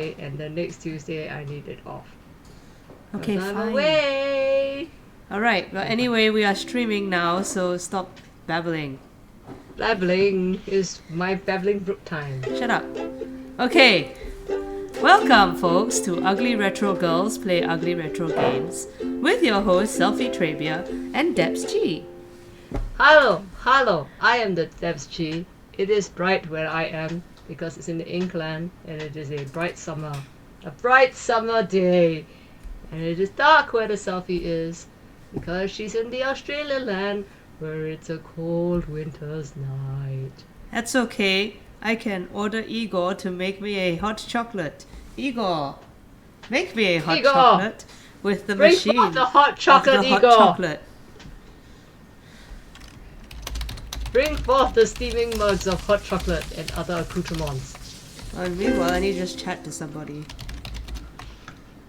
and the next Tuesday I need it off. Okay, I'm fine. away. Alright, well anyway, we are streaming now, so stop babbling. Babbling is my babbling brook time. Shut up. Okay. Welcome, folks, to Ugly Retro Girls Play Ugly Retro Games with your hosts Selfie Trabia and Debs G. Hello, I am the Debs G. It is bright where I am because it's in the Inkland and it is a bright summer day. And it is dark where the Selfie is because she's in the Australian land where it's a cold winter's night. That's okay. I can order Igor to make me a hot chocolate. Igor, make me a hot chocolate with the Bring machine. forth the hot chocolate, of the hot Igor. chocolate. Bring forth the steaming mugs of hot chocolate and other accoutrements. Meanwhile, I need to just chat to somebody.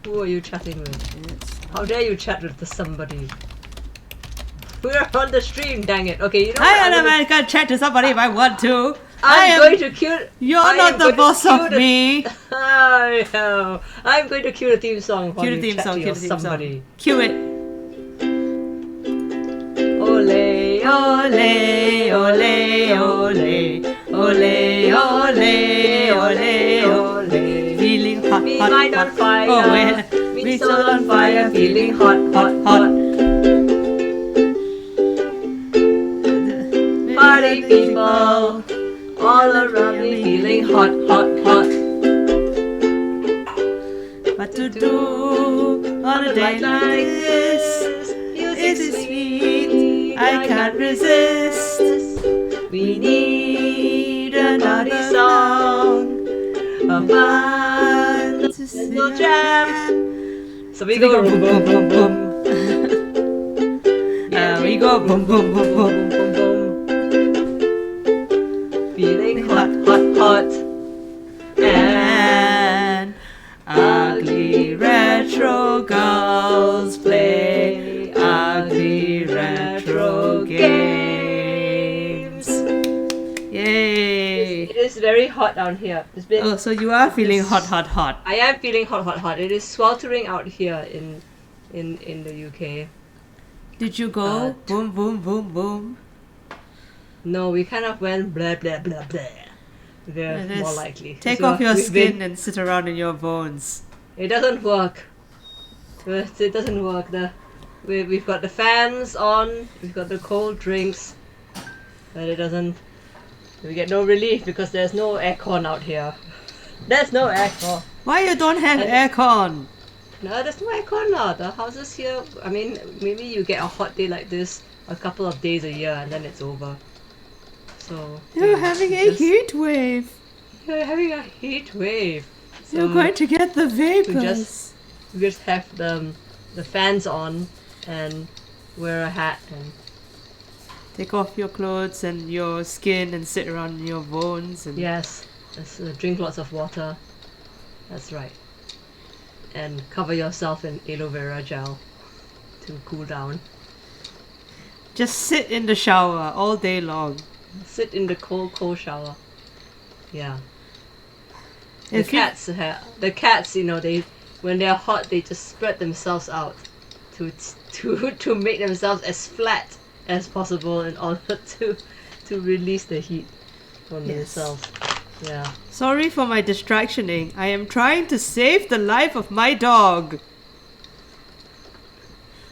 Who are you chatting with? It's... How dare you chat with the somebody? We're on the stream, dang it. Okay, you know I can chat to somebody if I want to. I'm going to cue... You're not the boss of me. I know. I'm going to cue the theme song while Cue the you theme chat song, to cue your the theme somebody. song. Cue it. Ole, Ole, ole, ole, ole, ole, ole, ole. Feeling hot, me hot, mind hot. on fire. Oh, wait. Me soul on fire, feeling hot, hot, hot. Party people, all around me feeling hot, hot, hot. What to do on a day like this? It is sweet, I can't resist. We need a naughty song, a fun little jam. So we go boom, boom, boom, boom. Yeah, we go boom, boom, boom, boom. Boom, boom. Feeling hot, hot, hot. And ugly retro girls play ugly retro games. Yay! It is very hot down here. It's been. Oh, so you are feeling hot, hot, hot. I am feeling hot, hot, hot. It is sweltering out here in the UK. Did you go boom, boom, boom, boom? No, we kind of went blah blah blah blah. They're more likely. Take So off your we've skin been- and sit around in your bones. It doesn't work. It doesn't work. We've got the fans on. We've got the cold drinks, but it doesn't. We get no relief because there's no aircon out here. There's no aircon. Why you don't have And- aircon? No, there's no aircon now. The houses here. I mean, maybe you get a hot day like this a couple of days a year, and then it's over. So You're having a just- heat wave. You're having a heat wave. So You're going to get the vapors. we just have the fans on and wear a hat and Take off your clothes and your skin and sit around in your bones. And yes, drink lots of water. That's right. And cover yourself in aloe vera gel to cool down. just sit in the shower all day long. Sit in the cold shower. Yeah. If The cats, you know, when they're hot, they just spread themselves out to make themselves as flat as possible in order to release the heat from themselves. Yeah. Sorry for my distractioning. I am trying to save the life of my dog.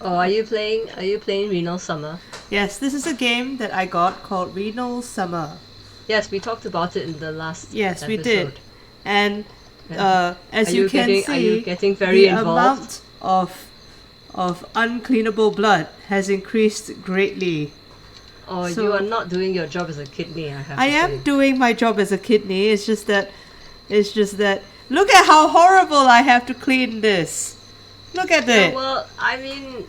Oh, are you playing Renal Summer? Yes, this is a game that I got called Renal Summer. Yes, we talked about it in the last Yes, episode. we did. And as Are you you can getting- see, are you getting very the involved? amount of uncleanable blood has increased greatly. Oh, So- you are not doing your job as a kidney, I have I to am say. doing my job as a kidney. It's just that look at how horrible I have to clean this. Look at Yeah, it. well, I mean,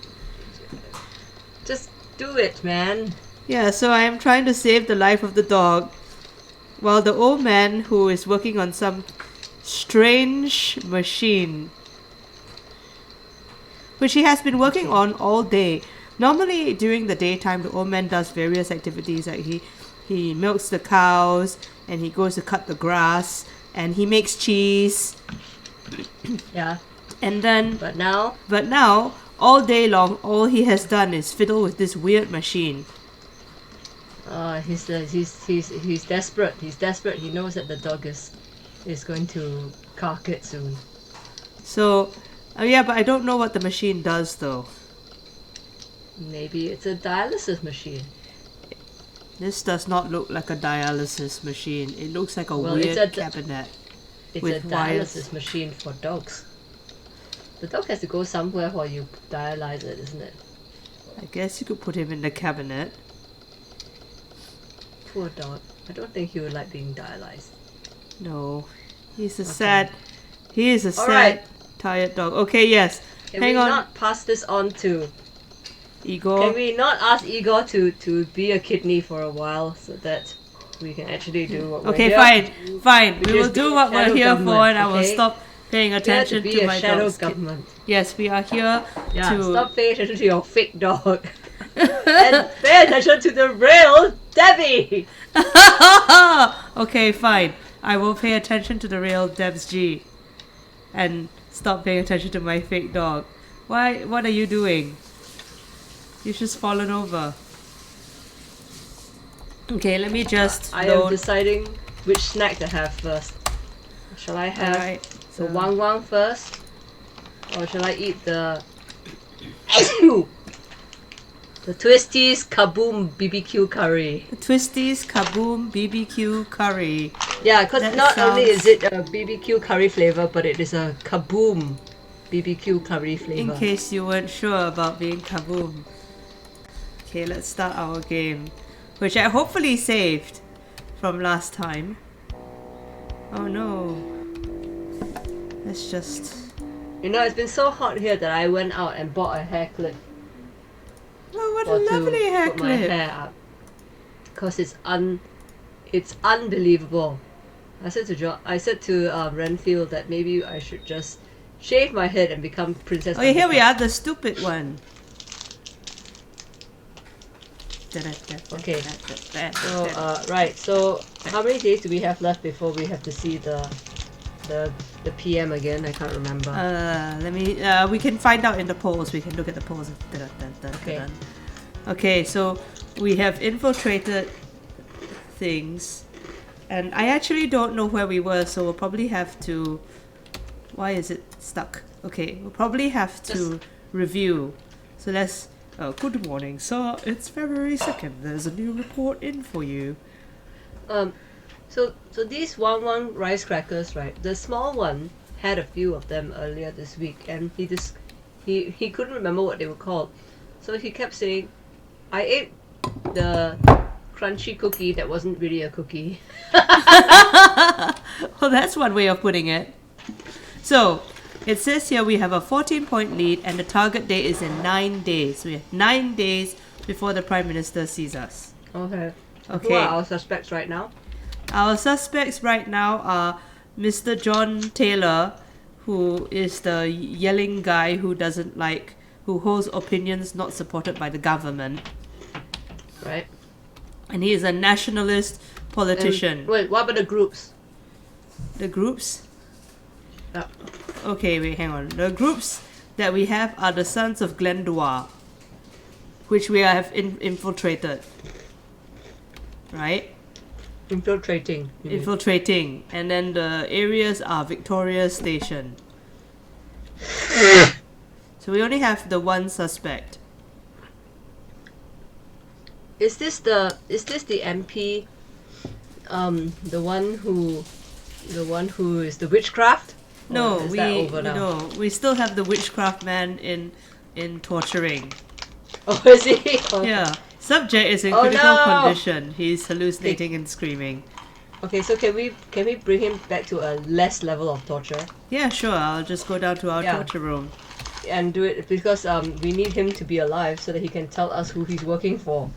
just do it, man. Yeah, so I am trying to save the life of the dog while the old man who is working on some strange machine which he has been working on all day. Normally during the daytime the old man does various activities, like he milks the cows and he goes to cut the grass and he makes cheese Yeah. And then, But now, all day long, all he has done is fiddle with this weird machine. he's desperate. He's desperate. He knows that the dog is going to cark it soon. So, yeah, but I don't know what the machine does though. Maybe it's a dialysis machine. This does not look like a dialysis machine. It looks like a weird cabinet. It's with a dialysis machine for dogs. The dog has to go somewhere while you dialyze it, isn't it? I guess you could put him in the cabinet. Poor dog. I don't think he would like being dialyzed. No. He's a Okay. sad, tired dog. Okay, yes. Can Hang we on. not pass this on to... Igor. Can we not ask Igor to be a kidney for a while so that we can actually do what we're here? Fine. We will just do be what a we're shadow here for, government, and I will okay? stop paying attention be to a my shadow dog's government. Yes, we are here Yeah, to... stop paying attention to your fake dog. And pay attention to the real Debbie! Okay, fine. I will pay attention to the real Debs G. And stop paying attention to my fake dog. Why? What are you doing? You've just fallen over. Okay, let me just I am deciding which snack to have first. Shall I have the Wang Wang first? Or shall I eat the... the Twisties Kaboom BBQ curry? Twisties Kaboom BBQ curry. Yeah, because That not only sounds- is it a BBQ curry flavor, but it is a Kaboom BBQ curry flavor. In case you weren't sure about being Kaboom. Okay, let's start our game. Which I hopefully saved from last time. Oh no. Let's just... You know, it's been so hot here that I went out and bought a hair clip. Oh, what a lovely hair put my clip. hair up. Because it's unbelievable. I said to Renfield that maybe I should just shave my head and become Princess. Okay, here we are, the stupid one. Okay. So right. So how many days do we have left before we have to see the PM again? I can't remember. Let me. We can find out in the polls. We can look at the polls. Okay. Okay. So we have infiltrated things, and I actually don't know where we were. So we'll probably have to. Why is it stuck? Okay, we'll probably have to review. So let's. Good morning, sir. It's February 2nd. There's a new report in for you. So these Wang rice crackers, right? The small one had a few of them earlier this week, and he couldn't remember what they were called, so he kept saying, "I ate the crunchy cookie that wasn't really a cookie." Well, that's one way of putting it. So, it says here we have a 14-point lead, and the target date is in 9 days. We have 9 days before the Prime Minister sees us. Okay. Okay. Who are our suspects right now? Our suspects right now are Mr. John Taylor, who is the yelling guy who holds opinions not supported by the government. Right. And he is a nationalist politician. Wait, what about the groups? The groups? Yeah. Okay, wait, hang on. The groups that we have are the Sons of Glendoir, which we have infiltrated. Right? Infiltrating. Infiltrating. And then the areas are Victoria Station. So we only have the one suspect. Is this the MP? The one who is the witchcraft? No, Or is that over now? no, we still have the witchcraft man in torturing. Oh, is he? Okay. Yeah. Subject is in Oh, critical no! condition. He's hallucinating and screaming. Okay, so can we bring him back to a less level of torture Yeah, sure. I'll just go down to our torture room. and do it because we need him to be alive so that he can tell us who he's working for.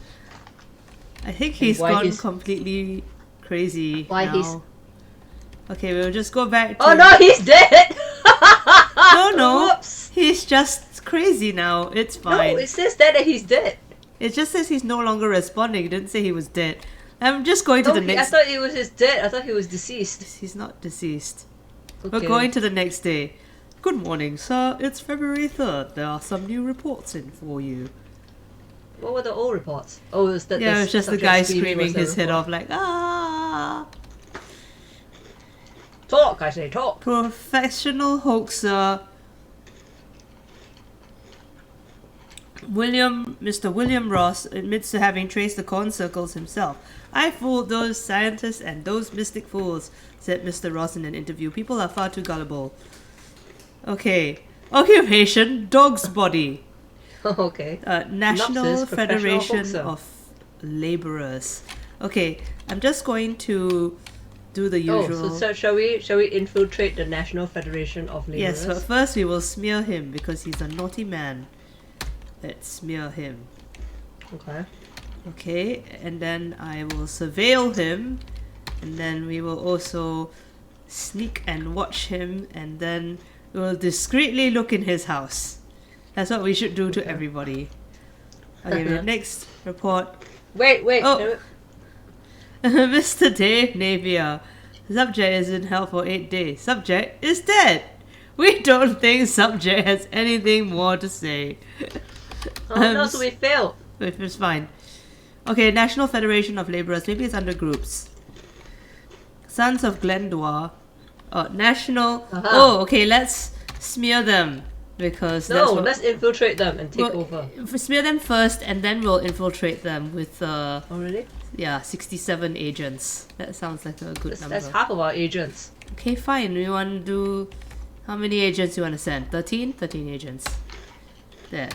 I think he's why gone he's- completely crazy Why now. he's- Okay, we'll just go back to... Oh no, he's dead! No, Whoops! he's just crazy now. It's fine. No, it says that he's dead. It just says he's no longer responding. It didn't say he was dead. I'm just going to No, the next... I thought it was his dead. I thought he was deceased. He's not deceased. We're going to the next day. Good morning, sir. It's February 3rd. There are some new reports in for you. What were the old reports? Oh, it was that. Yeah, it was just the guy screaming his head off report. like, ah! Talk, I say, talk. Professional hoaxer Mr. William Ross admits to having traced the corn circles himself. I fooled those scientists and those mystic fools, said Mr. Ross in an interview. People are far too gullible. Okay. Occupation, dog's body. Okay. National Synopsis, professional Federation hoaxer. of Laborers. Okay, I'm just going to do the usual. Oh, so shall we infiltrate the National Federation of Laborers? Yes, but first we will smear him because he's a naughty man. Let's smear him. Okay. Okay, and then I will surveil him, and then we will also sneak and watch him, and then we will discreetly look in his house. That's what we should do to everybody. Okay, the next report. Wait. Oh. Mr. Dave Napier. Subject is in hell for 8 days. Subject is dead. We don't think subject has anything more to say. Oh no, so we failed. It's fine. Okay, National Federation of Laborers. Maybe it's under groups. Sons of Glendoir. National... Uh-huh. Oh, okay, let's smear them. Because that's No, what... let's infiltrate them and take over. Smear them first, and then we'll infiltrate them with... Oh really? Yeah, 67 agents. That sounds like a good number. That's half of our agents. Okay, fine. We want to do... How many agents you want to send? 13? 13 agents. There.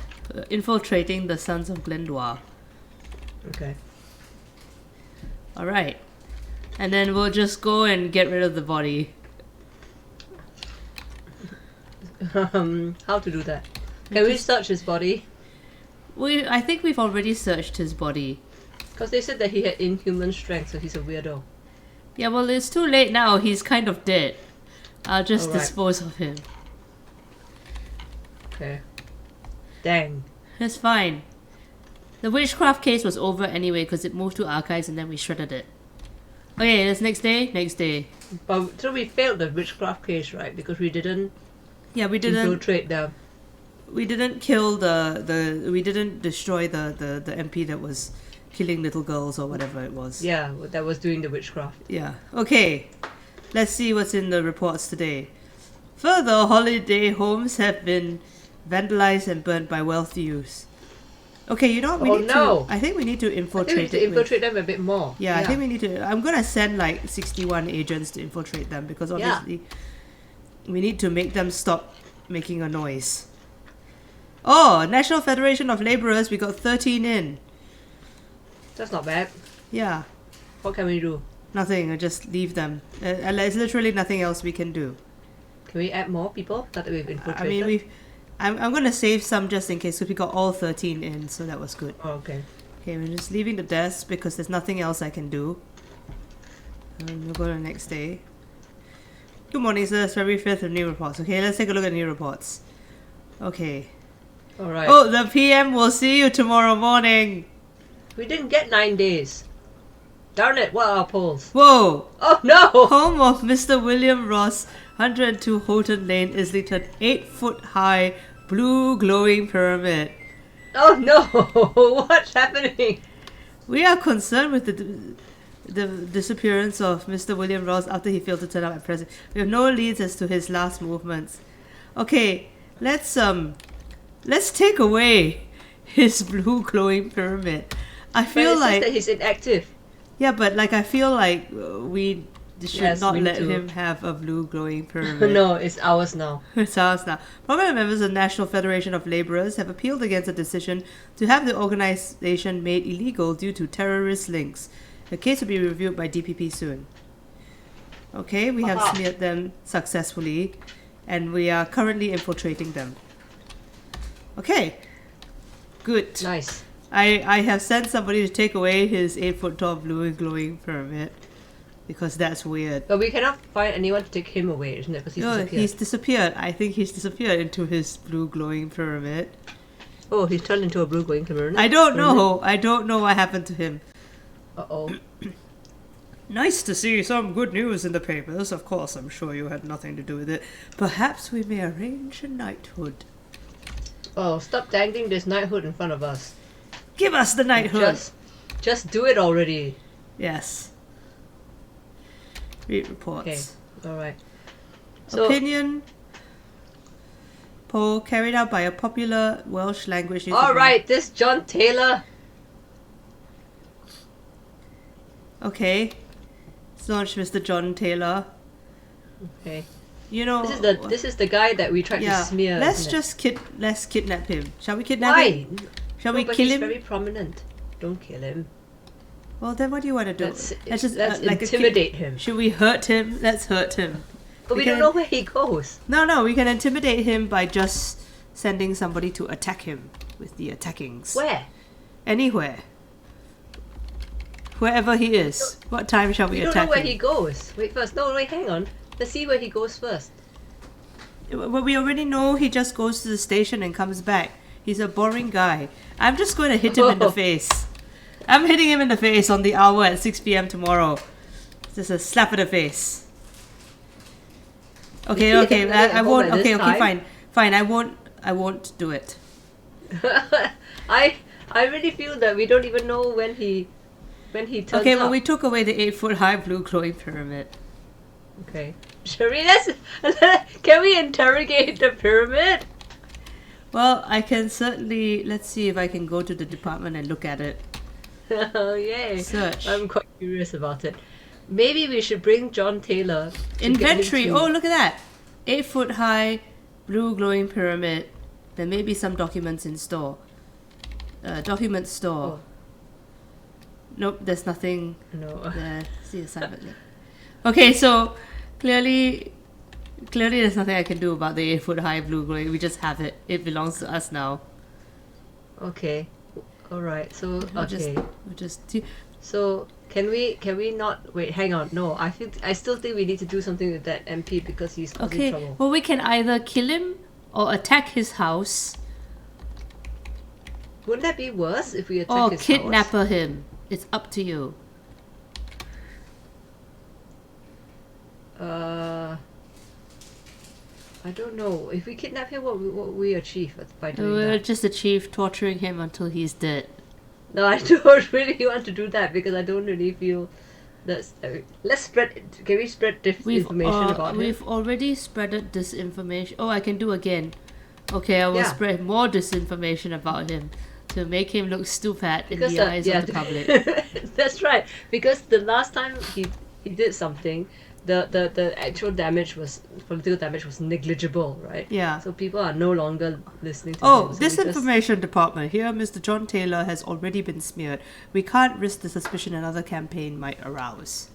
Infiltrating the Sons of Glendoir. Okay. Alright. And then we'll just go and get rid of the body. How to do that? Can we search his body? I think we've already searched his body. Because they said that he had inhuman strength, so he's a weirdo. Yeah, well, it's too late now. He's kind of dead. I'll just Alright. dispose of him. Okay. Dang. It's fine. The witchcraft case was over anyway because it moved to archives and then we shredded it. Okay, that's next day. Next day. But so we failed the witchcraft case, right? Because we didn't Yeah, we didn't. infiltrate them. We didn't kill we didn't destroy the MP that was killing little girls or whatever it was. Yeah, that was doing the witchcraft. Yeah. Okay. Let's see what's in the reports today. Further, holiday homes have been vandalized and burnt by wealthy youths. Okay, you know what? We need to. I think we need to I think we infiltrate need to infiltrate them a bit more. Yeah, I think we need to. I'm gonna send like 61 agents to infiltrate them because obviously we need to make them stop making a noise. Oh, National Federation of Laborers, we got 13 in. That's not bad. Yeah, What can we do? nothing. I just leave them. There's literally nothing else we can do. Can we add more people that we've infiltrated? I mean, I'm gonna save some just in case because we got all 13 in, so that was good. Oh, okay. Okay, we're just leaving the desk because there's nothing else I can do. And we'll go to the next day. Good morning, sir. It's February 5th of new reports. Okay, let's take a look at new reports. Okay. Alright. Oh, the PM will see you tomorrow morning. We didn't get 9 days. Darn it, what are our polls? Whoa! Oh no! Home of Mr. William Ross, 102 Houghton Lane, Islington, 8-foot high, blue glowing pyramid. Oh no! What's happening? We are concerned with the disappearance of Mr. William Ross after he failed to turn up at present. We have no leads as to his last movements. Okay, let's take away his blue glowing pyramid. I feel But it like says that he's inactive. yeah, but like I feel like we should Yes, not me let too. him have a blue glowing pyramid. No, it's ours now. It's ours now. Prominent members of the National Federation of Laborers have appealed against a decision to have the organization made illegal due to terrorist links. The case will be reviewed by DPP soon. Okay, we have Aha. smeared them successfully, and we are currently infiltrating them. Okay, good. Nice. I have sent somebody to take away his 8-foot tall blue glowing pyramid because that's weird. But we cannot find anyone to take him away, isn't it? Because he's No, disappeared. he's disappeared. I think he's disappeared into his blue glowing pyramid. Oh, he's turned into a blue glowing pyramid. I don't know. I don't know what happened to him. Uh-oh. Nice to see some good news in the papers. Of course, I'm sure you had nothing to do with it. Perhaps we may arrange a knighthood. Oh, stop dangling this knighthood in front of us. Give us the knighthood! Just do it already. Yes. Read reports. Okay, alright. So, Opinion poll carried out by a popular Welsh language YouTuber. alright, this John Taylor. Okay. It's not Mr. John Taylor. Okay. You know, This is the guy that we tried to smear. Let's isn't just let's kidnap him. Shall we kidnap Why? him? Shall No, we but kill he's him? very prominent. Don't kill him. Well, then what do you want to do? Let's just like intimidate him. Should we hurt him? Let's hurt him. But we don't know where he goes. No, we can intimidate him by just sending somebody to attack him with the attackings. Where? Anywhere. Wherever he is. What time shall we We don't attack know where him? he goes. Wait first. No, wait, hang on. Let's see where he goes first. Well, we already know he just goes to the station and comes back. He's a boring guy. I'm just going to hit him in the face. I'm hitting him in the face on the hour at 6 p.m. tomorrow. Just a slap in the face. Okay, I won't. Okay, fine. I won't do it. I really feel that we don't even know when he turns Okay, well, up. we took away the 8-foot-high blue glowing pyramid. Okay. Shall we? Can we interrogate the pyramid? Well, I can certainly. Let's see if I can go to the department and look at it. Oh, yay. Search. I'm quite curious about it. Maybe we should bring John Taylor. Inventory. Oh, look at that. 8-foot-high blue glowing pyramid. There may be some documents in store. Document store. Oh. Nope, there's nothing No. there. See assignment there. Okay, so clearly there's nothing I can do about the 8-foot-high blue glowing. We just have it. It belongs to us now. Okay. All right. So We'll okay. just So can we not wait? Hang on. No, I still think we need to do something with that MP because he's causing trouble. Well, we can either kill him or attack his house Wouldn't that be worse if we attack or his kidnapper him. It's up to you. house? I don't know. If we kidnap him, what we achieve by doing We'll that? just achieve torturing him until he's dead. No, I don't really want to do that because I don't really feel that's. Let's spread. Can we spread information about him? We've already spreaded disinformation. Oh, I can do again. Okay, I will spread more disinformation about him to make him look stupid in the eyes of the public. That's right. Because the last time he did something, the actual political damage was negligible, right? Yeah. So people are no longer listening to Oh, him. So we just- disinformation department. Here, Mr. John Taylor has already been smeared. We can't risk the suspicion another campaign might arouse.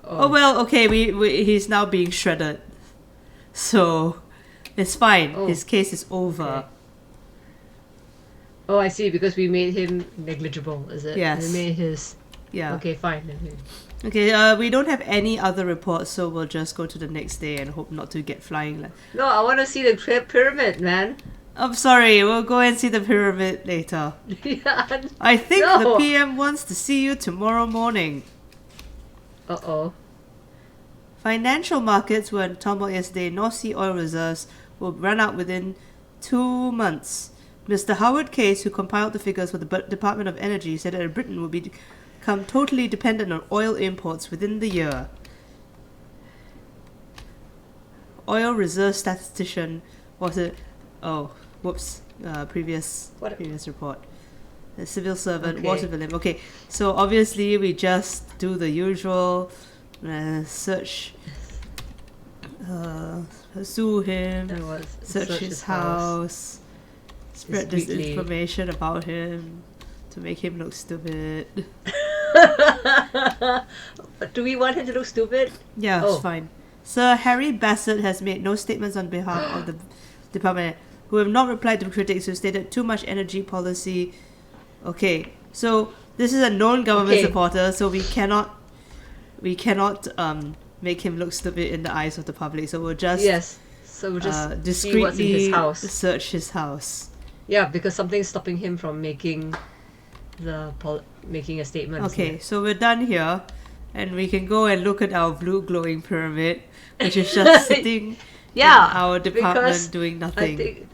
Oh well, okay. He's now being shredded, so it's fine. Oh. His case is over. Okay. Oh, I see. Because we made him negligible, is it? Yes. We made his. Yeah. Okay, fine. Okay. We don't have any other reports, so we'll just go to the next day and hope not to get flying. No, I want to see the pyramid, man. I'm sorry. We'll go and see the pyramid later. Yeah. I think No. the PM wants to see you tomorrow morning. Uh-oh. Financial markets were in turmoil yesterday. North Sea oil reserves will run out within 2 months. Mr. Howard Case, who compiled the figures for the Department of Energy, said that Britain will become totally dependent on oil imports within the year. Oil reserve statistician was it? Oh, whoops. Previous report. The civil servant, Okay. Walter William. Okay, so obviously we just do the usual search. Sue him. Search his house. Spread this weekly. information about him to make him look stupid. But do we want him to look stupid? Yeah, Oh. it's fine. Sir Harry Bassett has made no statements on behalf of the department, who have not replied to critics who stated too much energy policy. Okay, so this is a known government supporter, so we cannot make him look stupid in the eyes of the public. So we'll just So we'll just discreetly see what's in his house. search his house. Yeah, because something's stopping him from making making a statement. Okay, so we're done here, and we can go and look at our blue glowing pyramid, which is just sitting in our department doing nothing.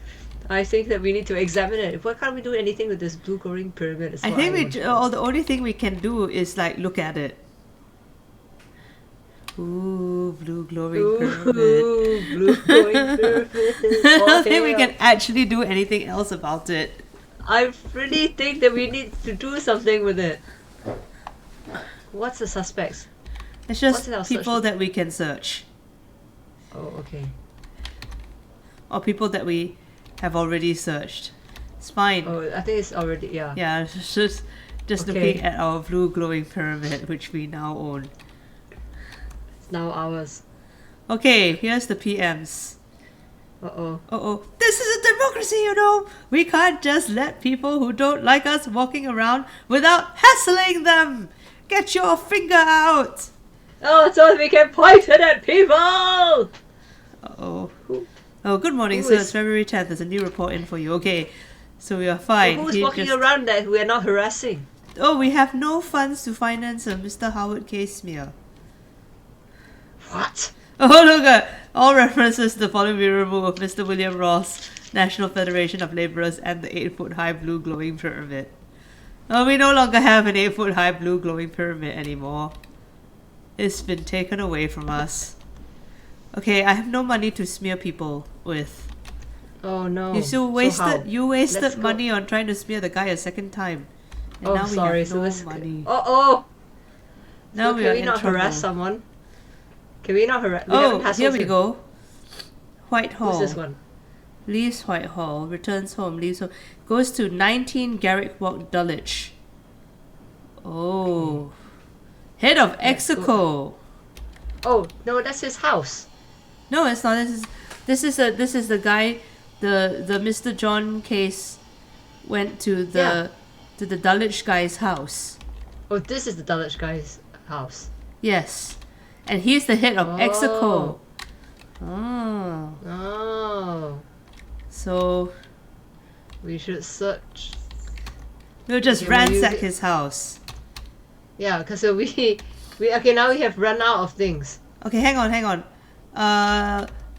I think that we need to examine it. Why can't we do anything with this blue glowing pyramid? I think the only thing we can do is like look at it. Ooh, blue glowing pyramid. Blue glowing pyramid. I don't think we can actually do anything else about it. I really think that we need to do something with it. What's the suspects? It's just people that we can search. Oh, okay. Or people that we have already searched. It's fine. Oh, I think it's already, yeah. Yeah, it's just looking at our blue glowing pyramid, which we now own. It's now ours. Okay, here's the PMs. Uh-oh. This is a democracy, you know. We can't just let people who don't like us walking around without hassling them. Get your finger out. Oh, so we can point it at people. Uh-oh. Oh, good morning, sir. It's February 10th. There's a new report in for you. Okay, so we are fine. Who's walking around that we are not harassing? Oh, we have no funds to finance a Mr. Howard K. smear. What? Oh, look, all references to the following be removed. Mr. William Ross, National Federation of Laborers, and the 8-foot-high blue glowing pyramid. Oh, we no longer have an 8-foot-high blue glowing pyramid anymore. It's been taken away from us. Okay, I have no money to smear people with. Oh no. You wasted money on trying to smear the guy a second time. And now we have no money. Now so can we not harass someone? Can we not harass? Here we go. Whitehall. Who's this one? Leaves Whitehall, returns home, leaves home. Goes to 19 Garrick Walk, Dulwich. Oh. Head of Execo. Oh, no, that's his house. No, it's not. This is the guy, the Mr. John case went to the Dulwich guy's house. Oh, this is the Dulwich guy's house. Yes. And he's the head of Execo. Oh. So we should search. We'll just ransack his house. Yeah, because we now we have run out of things. Okay, hang on.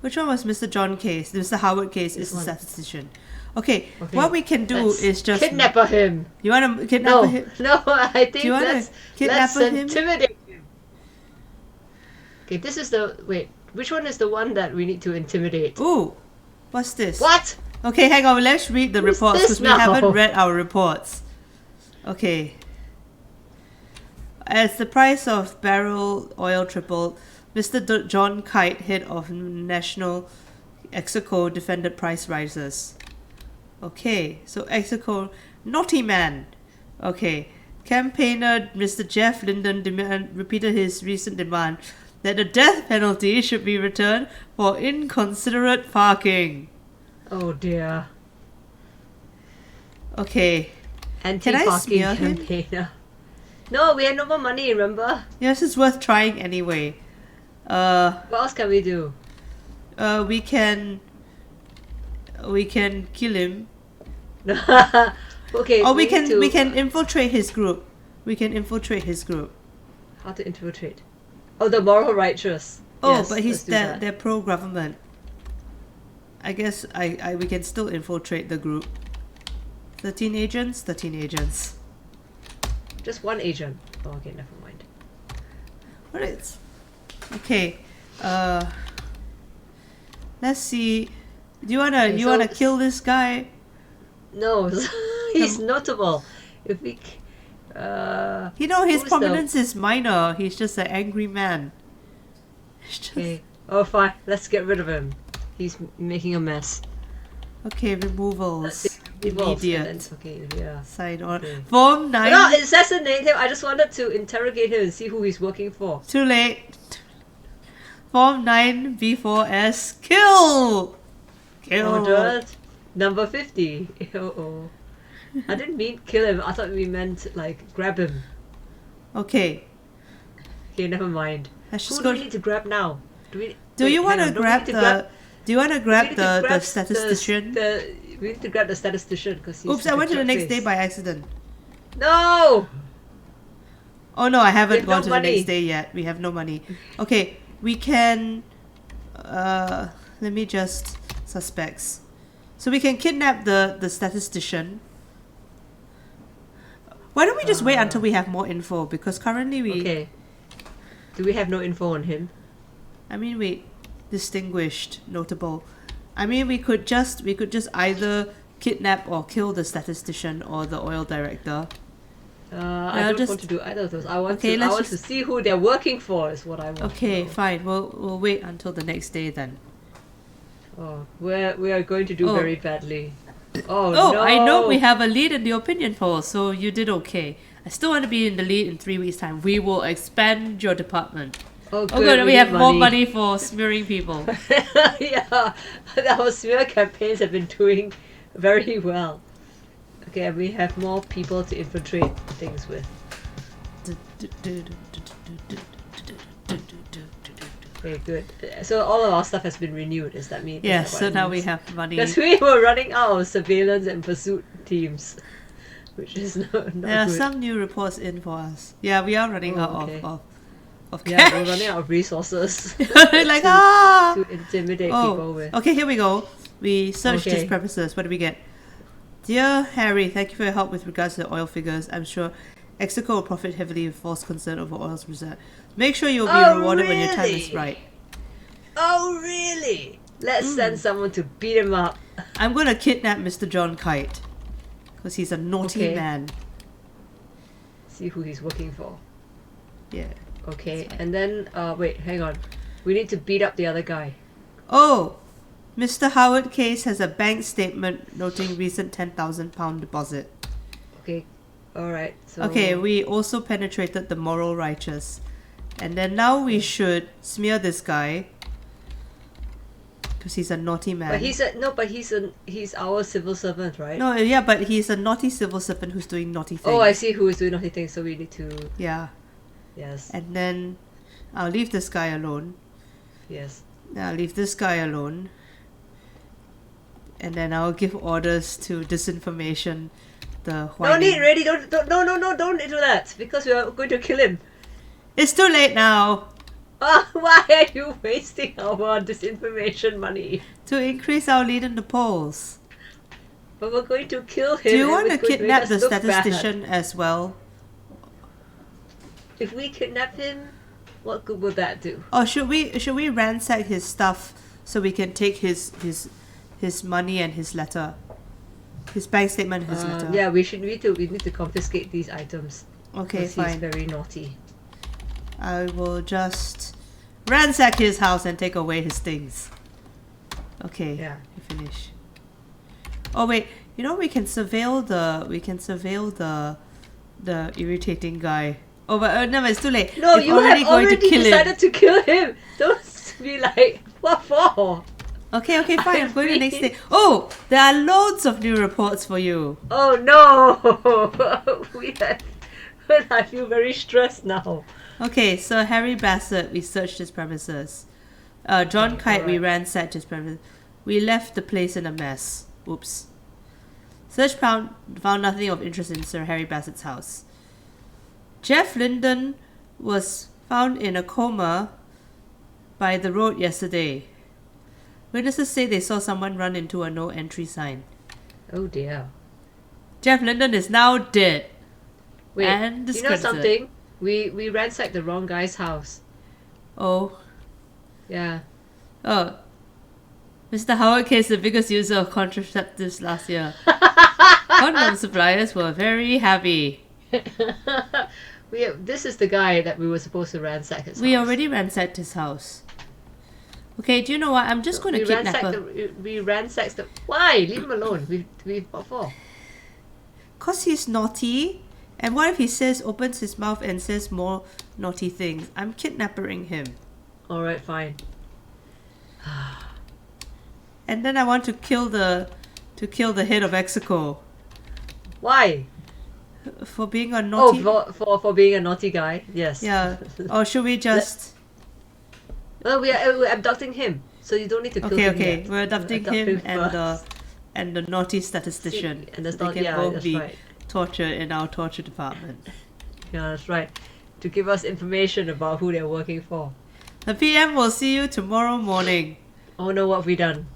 Which one was Mr. John case? Mr. Howard case is the statistician. Okay, what we can do is just kidnap him. You want to kidnap him? No, I think let's him? Intimidate him. Okay, this is which one is the one that we need to intimidate? Ooh, what's this? What? Okay, hang on, let's read the reports because we haven't read our reports. Okay. As the price of barrel oil tripled, Mr. John Kite, head of National Execo, defended price rises. Okay, so Execo, naughty man. Okay, campaigner Mr. Jeff Linden repeated his recent demand that the death penalty should be returned for inconsiderate parking. Oh dear. Okay. Anti-parking campaigner. No, we have no more money, remember? Yes, it's worth trying anyway. What else can we do? We can kill him. Okay. Or we can infiltrate his group. How to infiltrate? Oh, the moral righteous. Oh, yes, but they're pro-government. I guess we can still infiltrate the group. 13 agents. Just one agent. Oh, okay, never mind. What is? Okay. Let's see. Do you wanna kill this guy? No, he's notable. If we, his prominence is minor. He's just an angry man. Okay. Oh, fine. Let's get rid of him. He's making a mess. Okay, removals. Immediate. Okay, yeah. Sign on. Okay. Form 9. No, assassinate him. I just wanted to interrogate him and see who he's working for. Too late. Form 9 B4S. Kill! Ordered. Number 50. Oh. I didn't mean kill him. I thought we meant like grab him. Okay. Okay, never mind. Who do we need to grab now? Do you want to grab the statistician? We need to grab the statistician because he's. Oops! I went to the next day by accident. No! Oh no, I haven't have gone no to money. the next day yet. We have no money. Okay, we can. Let me just suspects. So we can kidnap the statistician. Why don't we just wait until we have more info? Because currently we. Okay. Do we have no info on him? I mean, we distinguished, notable. I mean, we could just either kidnap or kill the statistician or the oil director. I don't want to do either of those. I want Okay, to. I want to see who they're working for. Is what I want. Okay, to know. fine. We'll wait until the next day then. Oh, we are going to do Oh. very badly. Oh, Oh, no! I know we have a lead in the opinion poll, so you did okay. I still want to be in the lead in 3 weeks' time. We will expand your department. Oh, Oh good, we need have more money for smearing people. Yeah, our smear campaigns have been doing very well. Okay, and we have more people to infiltrate things with. Okay, good. So all of our stuff has been renewed, does that mean? Yes, so now we have money. Because we were running out of surveillance and pursuit teams. Which is not There are good. some new reports in for us. Yeah, we are running out okay. of Yeah, cash. we're running out of resources Like, to intimidate people with. Okay, here we go. We searched his Okay. premises. What do we get? Dear Harry, thank you for your help with regards to the oil figures. I'm sure Execo will profit heavily with false concern over oil's result. Make sure you'll be Oh, rewarded when your time is really? right. Oh, really? Let's send someone to beat him up. I'm going to kidnap Mr. John Kite. Because he's a naughty Okay. man. See who he's working for. Yeah. Okay, and then, wait, hang on. We need to beat up the other guy. Oh! Mr. Howard Case has a bank statement noting recent £10,000 deposit. Okay, alright. So Okay, we also penetrated the moral righteous. And then now we should smear this guy. Because he's a naughty man. But he's our civil servant, right? No, yeah, but he's a naughty civil servant who's doing naughty things. Oh, I see who is doing naughty things, so we need to... Yeah. Yes, And then I'll leave this guy alone. yes. I'll leave this guy alone. And then I'll give orders to disinformation. The No whining- need, ready, don't do that, because we are going to kill him. It's too late now Ah, why are you wasting our disinformation money? to increase our lead in the polls. But we're going to kill him. Do you and want to it's going make kidnap us the look bad. statistician as well? If we kidnap him, what good will that do? Or should we ransack his stuff so we can take his money and his letter, his bank statement and his letter? Yeah, we need to confiscate these items. Okay, Because he's fine. very naughty. I will just ransack his house and take away his things. Okay. Yeah. We finish. Oh wait, you know we can surveil the irritating guy. Oh, but no, it's too late. No, We're you have going already to kill decided him. to kill him. Don't be like, what for? Okay, fine. I'm going to the next mean- day. Oh, there are loads of new reports for you. Oh no! I feel very stressed now. Okay, so Harry Bassett, we searched his premises. John Kite, we alright. ransacked his premises. We left the place in a mess. Oops. Search found nothing of interest in Sir Harry Bassett's house. Jeff Linden was found in a coma by the road yesterday. Witnesses say they saw someone run into a no entry sign. Oh dear. Jeff Linden is now dead. Wait, And you know discredited. something? We ransacked the wrong guy's house. Oh. Yeah. Oh. Mr. Howard Case, the biggest user of contraceptives last year. Condom suppliers were very happy. This is the guy that we were supposed to ransack his We house. already ransacked his house. Okay, do you know what? I'm just going to kidnap her. We ransacked the... Why? Leave him alone. What for? Because he's naughty. And what if he opens his mouth and says more naughty things? I'm kidnapping him. Alright, fine. And then I want to kill the head of Execo Why? for being a naughty. For being a naughty guy. Yes. Yeah. Or should we just? Well, we're abducting him, so you don't need to kill him Okay. yet. We're adopting Adopt him first. and the naughty statistician. And the They can yeah, both that's be right. torture in our torture department. Yeah, that's right. To give us information about who they're working for. The PM will see you tomorrow morning. Oh no, what have we done?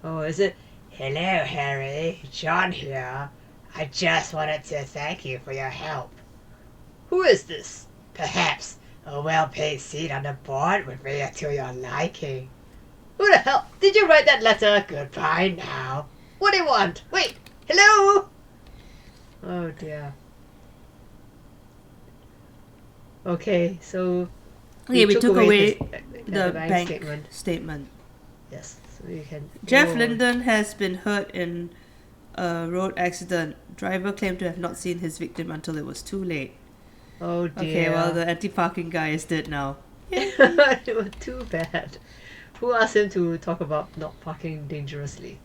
Oh, is it? Hello, Harry. John here. I just wanted to thank you for your help. Who is this? Perhaps a well-paid seat on the board would be to your liking. Who the hell? Did you write that letter? Goodbye now. What do you want? Wait. Hello? Oh dear. Okay, so... Okay, we took away the the bank statement. statement. Yes, so you can... Jeff go on. Linden has been hurt in a road accident. Driver claimed to have not seen his victim until it was too late. Oh dear. Okay, well, the anti-parking guy is dead now. It was too bad. Who asked him to talk about not parking dangerously?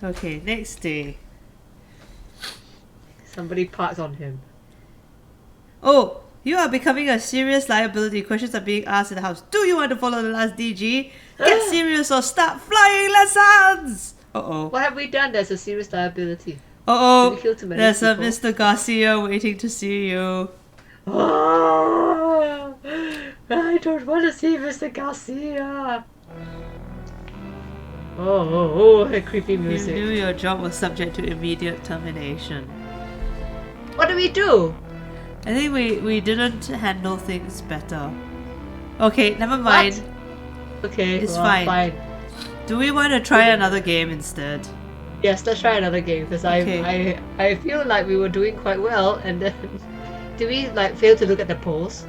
Okay, next day. Somebody parked on him. Oh, you are becoming a serious liability. Questions are being asked in the house. Do you want to follow the last DG? Get serious or start flying lessons! Uh-oh. What have we done that's a serious liability? Uh-oh. Did we kill too many There's a people? Mr. Garcia waiting to see you. Oh, I don't want to see Mr. Garcia. Oh, creepy You music. knew your job was subject to immediate termination. What do we do? I think we didn't handle things better. Okay, never mind. What? Okay, It's well, fine. Do we want to try another game instead? Yes, let's try another game because Okay. I feel like we were doing quite well, and then did we like fail to look at the polls?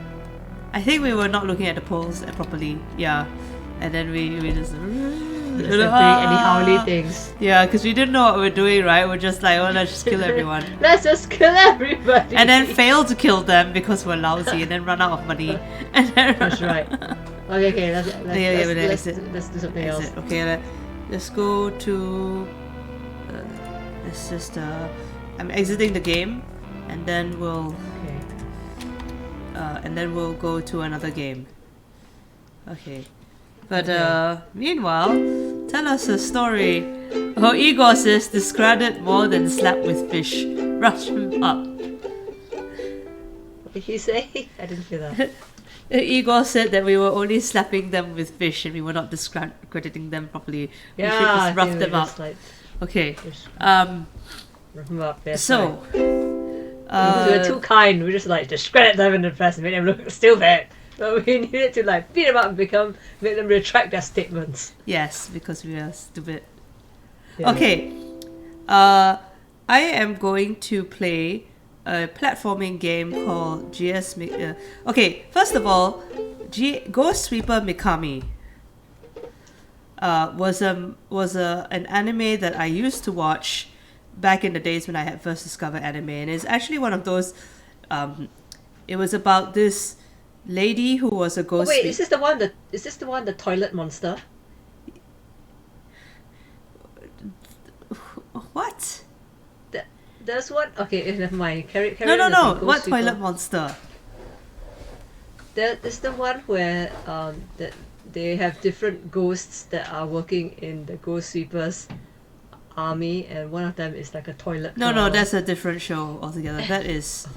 I think we were not looking at the polls properly. Yeah, and then we just Let's not doing any howly things. Yeah, because we didn't know what we're doing, right? We're just like, oh, let's just kill everyone. Let's just kill everybody. And then fail to kill them because we're lousy, and then run out of money. And then That's right. Okay, let's do something else. Exit. Okay, let's go to. Let's just. I'm exiting the game, and then we'll. Okay. And then we'll go to another game. Okay. But meanwhile, tell us a story. Oh, Igor says discarded more than slapped with fish. Rush him up. What did he say? I didn't hear that. Igor said that we were only slapping them with fish and we were not discrediting them properly. We should Yeah, just rough them up. Like, Okay. rough them up. Yes, So. we were too kind. We just like discredit them in the press and make them look stupid. But we needed to like beat them up and make them retract their statements. Yes, because we are stupid. Yeah. Okay. I am going to play a platforming game called okay, first of all, Ghostsweeper Mikami was an anime that I used to watch back in the days when I had first discovered anime, and it's actually one of those. It was about this lady who was a ghost. Oh, wait, is this the one the toilet monster? What? There's one. Okay, never mind. Carry No. on. What Ghostsweeper. toilet monster? There is the one where that they have different ghosts that are working in the Ghostsweepers army, and one of them is like a toilet. No, girl. that's a different show altogether. That is.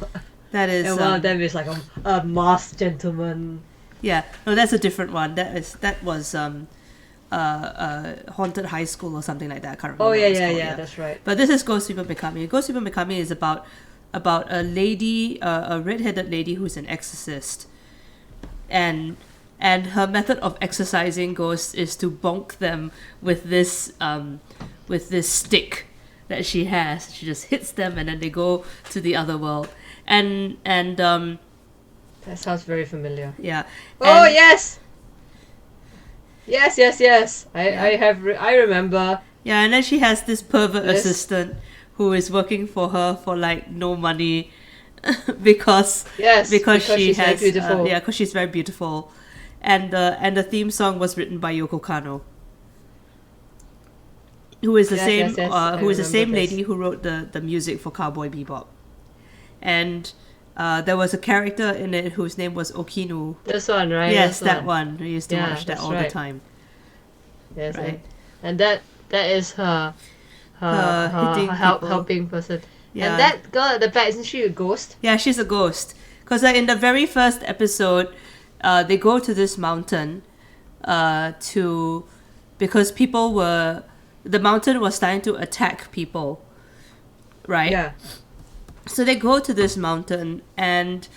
And one of them is like a masked gentleman. Yeah, no, that's a different one. That was Haunted High School or something like that. I can't remember. Oh what yeah, it's yeah, called, yeah, that's right. But this is Ghostsweeper Mikami. Ghostsweeper Mikami is about a lady, a red-headed lady who's an exorcist, and her method of exorcising ghosts is to bonk them with this stick that she has. She just hits them and then they go to the other world. And That sounds very familiar. yeah. Oh And- yes. Yes. I remember. Yeah, and then she has this pervert Yes. assistant who is working for her for like no money because Yes, because she she's very has beautiful. because she's very beautiful, and the theme song was written by Yoko Kanno, who is the Yes, same yes, yes, who I is the same remember this. lady who wrote the music for Cowboy Bebop, and there was a character in it whose name was Okinu. This one, right? Yes, This that one. We used to Yeah, watch that that's all the right. time. Yes, Right. and that is her hitting people. helping person. Yeah. And that girl at the back, isn't she a ghost? Yeah, she's a ghost. Because in the very first episode, they go to this mountain because the mountain was starting to attack people, right? Yeah. So they go to this mountain, and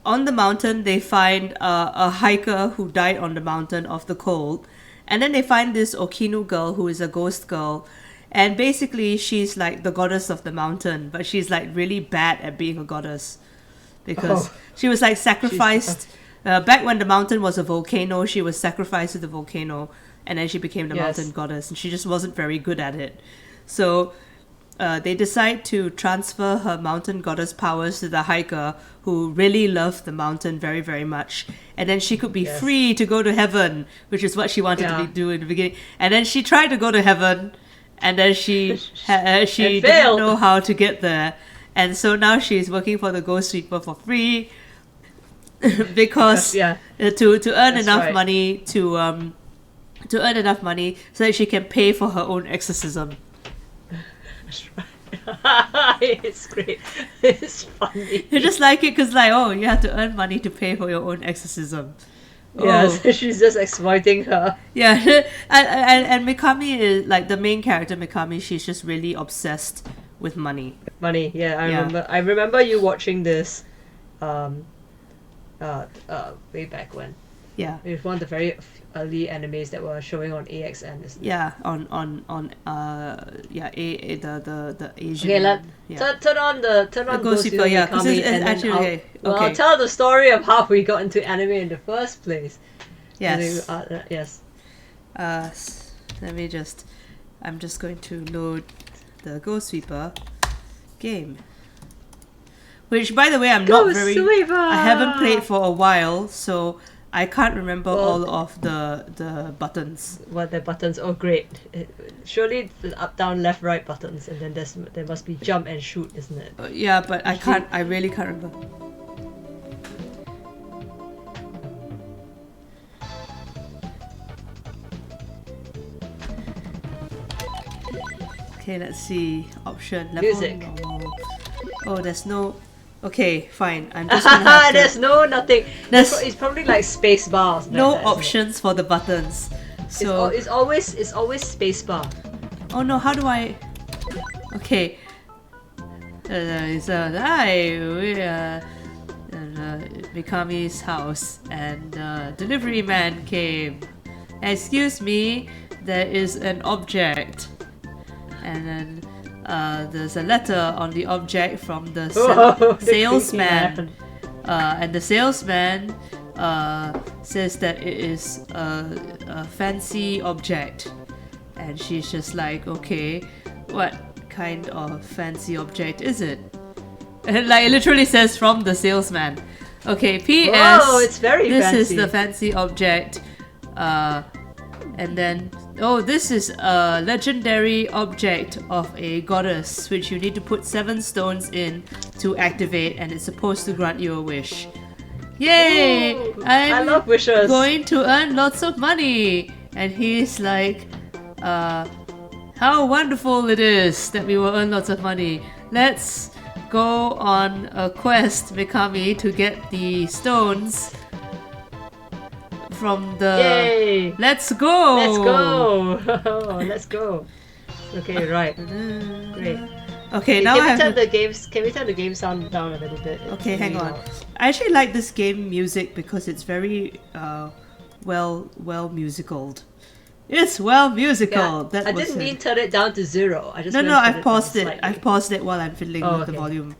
on the mountain they find a hiker who died on the mountain of the cold. And then they find this Okinu girl who is a ghost girl. And basically she's like the goddess of the mountain, but she's like really bad at being a goddess. Because she was like sacrificed... back when the mountain was a volcano, she was sacrificed to the volcano, and then she became the mountain goddess, and she just wasn't very good at it. So they decide to transfer her mountain goddess powers to the hiker, who really loved the mountain very, very much. And then she could be free to go to heaven, which is what she wanted to do in the beginning. And then she tried to go to heaven, and then she didn't know how to get there. And so now she's working for the Ghostsweeper for free. Because to earn enough money to earn enough money so that she can pay for her own exorcism. That's right. It's great. It's funny. You just like it because you have to earn money to pay for your own exorcism. Yes, she's just exploiting her. Yeah, and Mikami is like the main character. Mikami, she's just really obsessed with money. Money, I remember you watching this. Way back when. Yeah. It was one of the very early animes that were showing on AXN, isn't it? Yeah, on the Asian. Okay, turn on Ghostsweeper Mikami, and actually I'll tell the story of how we got into anime in the first place. Yes. Yes. I'm just going to load the Ghostsweeper game. Which, by the way, I haven't played for a while, so I can't remember all of the buttons. What the buttons? Oh, great! Surely the up, down, left, right buttons, and then there must be jump and shoot, isn't it? Yeah, but I really can't remember. Okay, let's see. Option level. Music. Normal. Oh, there's no. Okay, fine. I'm just gonna have to... There's nothing. It's probably like space bars. No options for the buttons. So it's always space bar. Oh no! How do I? Okay. Mikami's house, and delivery man came. Excuse me, there is an object, and then there's a letter on the object from the salesman, and the salesman says that it is a fancy object, and she's just like, okay, what kind of fancy object is it? And like it literally says from the salesman. Okay, P.S. Whoa, it's very this fancy. is the fancy object, and then this is a legendary object of a goddess which you need to put 7 stones in to activate, and it's supposed to grant you a wish. Yay! Ooh, I love wishes. Going to earn lots of money. And he's like, how wonderful it is that we will earn lots of money. Let's go on a quest, Mikami, to get the stones from the... Yay! Let's go! Let's go! Okay, right. Great. Okay, now Can we turn the game sound down a little bit? Okay, hang on. I actually like this game music because it's very well musicaled. It's well musicaled. Yeah, I didn't mean turn it down to 0. I just I've paused it. I've paused it while I'm fiddling with the volume.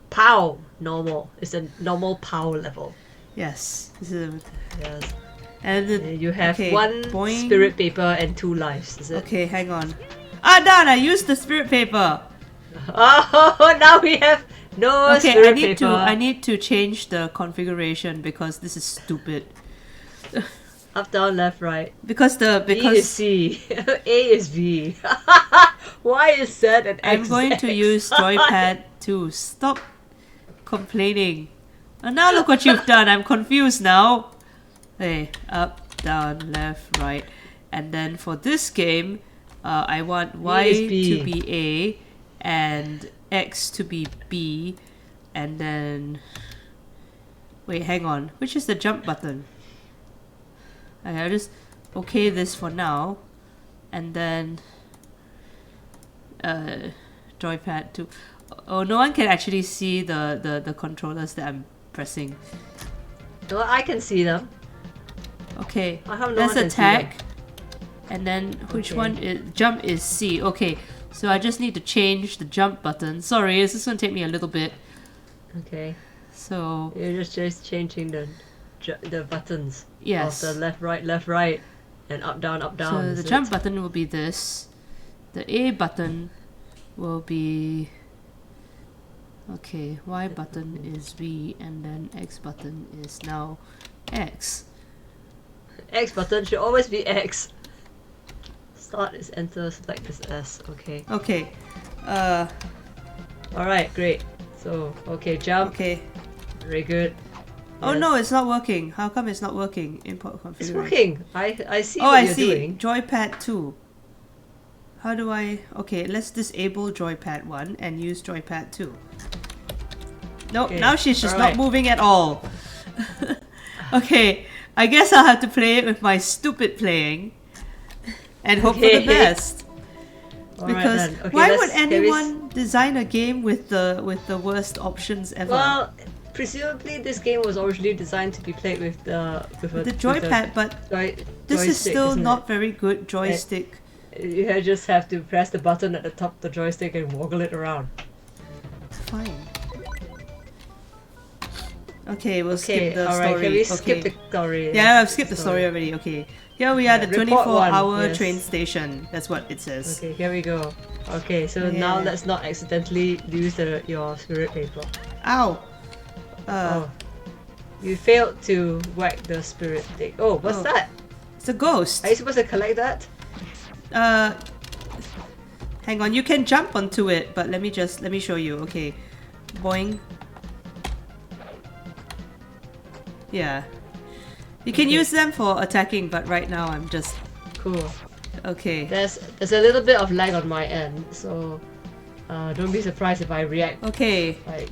POW normal. It's a normal POW level. Yes. Yes. And you have 1 boing. spirit paper and 2 lives. Is it? Okay, hang on. Done! I used the spirit paper. Oh, now we have no spirit paper. I need to change the configuration because this is stupid. Up, down, left, right. Because B is C, A is V, Y is Z, and X. I'm going to use joypad to stop complaining. And now look what you've done. I'm confused now. Hey, up, down, left, right. And then for this game, I want Y is B. to be A and X to be B. And then... Wait, hang on. Which is the jump button? Okay, I'll just okay this for now. And then... joypad 2. Oh, no one can actually see the controllers that I'm pressing. No, I can see them. Okay, How come no let's one can see them? attack. And then which Okay. one is jump is C. Okay, so I just need to change the jump button. Sorry, this is gonna take me a little bit. Okay. So You're just changing the buttons. yes. Of the left, right, and up, down, So is the jump it? button will be this. The A button will be okay. Y button is V, and then X button is now X. X button should always be X. Start is enter, select is S. Okay. Okay. Alright, great. So, okay, jump. Okay. Very good. Oh Yes. no, it's not working. How come it's not working? Import configuration. It's working. I see Oh, what I you're see. doing. Joypad 2. How do I... Okay, let's disable Joypad 1 and use Joypad 2. Nope, Okay, now she's just alright. not moving at all. Okay, I guess I'll have to play it with my stupid playing. And hope for the Okay. best. Alright Because then. Okay, why let's- would can we anyone design a game with the worst options ever? Well, presumably this game was originally designed to be played with the the joypad, but this is joystick, still isn't not very good joystick. it? You just have to press the button at the top of the joystick and woggle it around. Fine. Okay, we'll Okay, skip the alright, story. can we Okay. skip the story? Yeah, I've skipped the story already. Okay. Here we are, the Report 24-hour one, yes. train station. That's what it says. Okay, here we go. Okay, so now Yeah. let's not accidentally lose your spirit paper. Ow! Oh. You failed to whack the spirit thing. Oh, what's Oh. that? It's a ghost. Are you supposed to collect that? Hang on, you can jump onto it, but let me show you. Okay. Boing. Yeah. You can Okay. use them for attacking, but right now I'm just... Cool. Okay. There's a little bit of lag on my end, so don't be surprised if I react Okay. like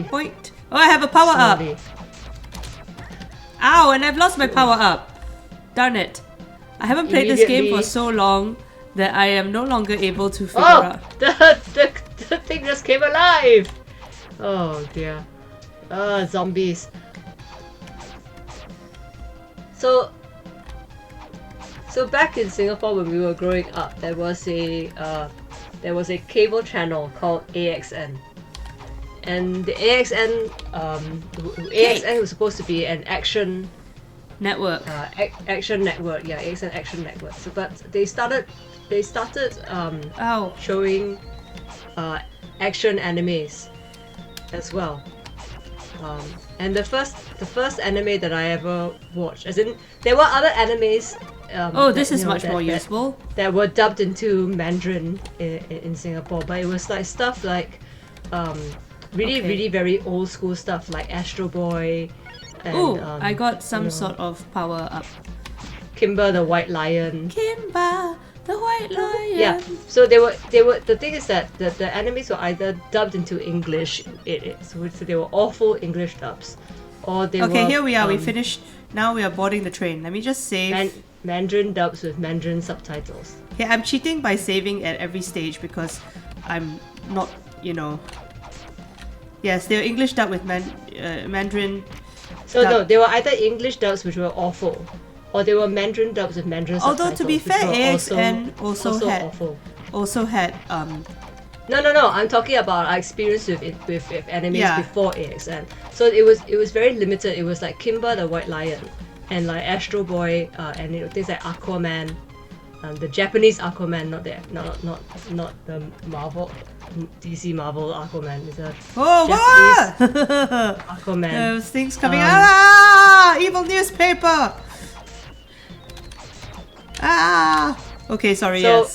Point. Oh, I have a power up! slowly. Ow, and I've lost my power up. Darn it. I haven't played this game for Immediately- so long that I am no longer able to figure Oh, out. the thing just came alive. Oh dear. Zombies. So back in Singapore when we were growing up, there was a cable channel called AXN, and the AXN was supposed to be an action Network. action network. Yeah, AXN action network. So, but they started Ow. showing action animes as well. And the first anime that I ever watched, as in there were other animes. Oh, this that, is you know, much more that useful. were dubbed into Mandarin in Singapore, but it was like stuff like really Okay. really very old school stuff like Astro Boy. And, Ooh, I got some you know, sort of power up. Kimber the White Lion. Kimba, the white lion. Yeah, so they were. The thing is that the animes were either dubbed into English, so they were awful English dubs, or they were. Okay, here we are. We finished. Now we are boarding the train. Let me just save. Mandarin dubs with Mandarin subtitles. Okay, I'm cheating by saving at every stage because I'm not, Yes, they're English dub with Mandarin. So Dub. no, they were either English dubs which were awful, or they were Mandarin dubs with Mandarin Although subtitles. to be which fair, were AXN also had awful. No, I'm talking about our experience with animes Yeah. before AXN. So it was very limited. It was like Kimba the White Lion, and like Astro Boy, and things like Aquaman, the Japanese Aquaman, not the Marvel, DC Marvel Aquaman. It's a Oh, Japanese what? Aquaman. There's things coming out. Ah! Evil newspaper! Ah! Okay, sorry, So-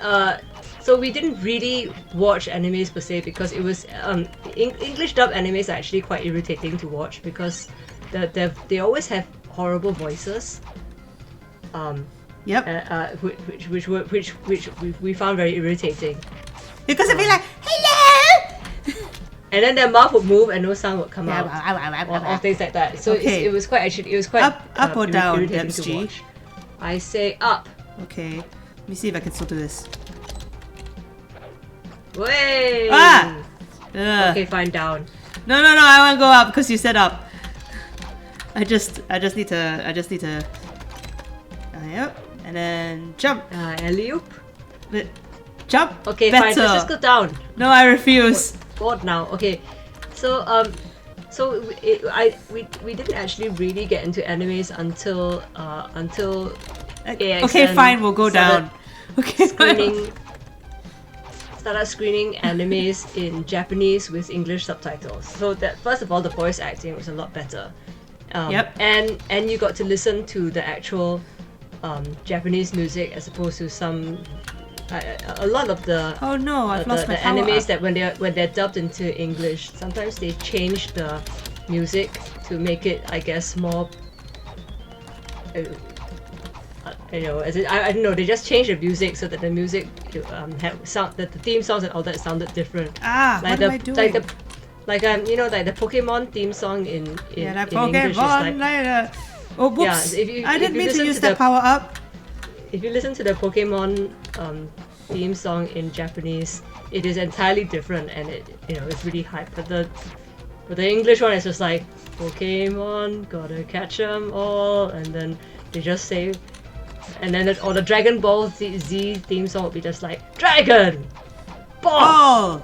yes. So we didn't really watch animes per se because it was English dub animes are actually quite irritating to watch because they always have horrible voices. Yep. Which we found very irritating. Because it'd be like, hello! And then their mouth would move and no sound would come out, Yeah. or things like that. So Okay. it was quite Up or down, irritating to MSG? watch. I say up. Okay. Let me see if I can still do this. Way. Ah! Ugh. Okay, fine, down. No, I want to go up because you said up. I just need to. Yep. And then jump. Alley-oop. Jump. Okay, better. fine. Let's just go down. No, I refuse. Bored now. Okay, so we didn't actually really get into animes until AXN Okay, fine. We'll go down. Okay. Started screening animes in Japanese with English subtitles. So that first of all, the voice acting was a lot better. Yep. And you got to listen to the actual Japanese music as opposed to some. A lot of the Oh no, I've lost my the power animes up. that when they're dubbed into English, sometimes they change the music to make it, I guess, more. I don't know. They just changed the music so that the music had sound, that the theme songs and all that sounded different. What am I doing? Like the Pokemon theme song in that English is Pokemon like. Oh, whoops! Yeah, I didn't mean to listen use to that the- power up. If you listen to the Pokemon theme song in Japanese, it is entirely different, and it's really hype. But the English one is just like Pokemon, gotta catch 'em all, and then they just say, and then or the Dragon Ball Z theme song would be just like Dragon Ball,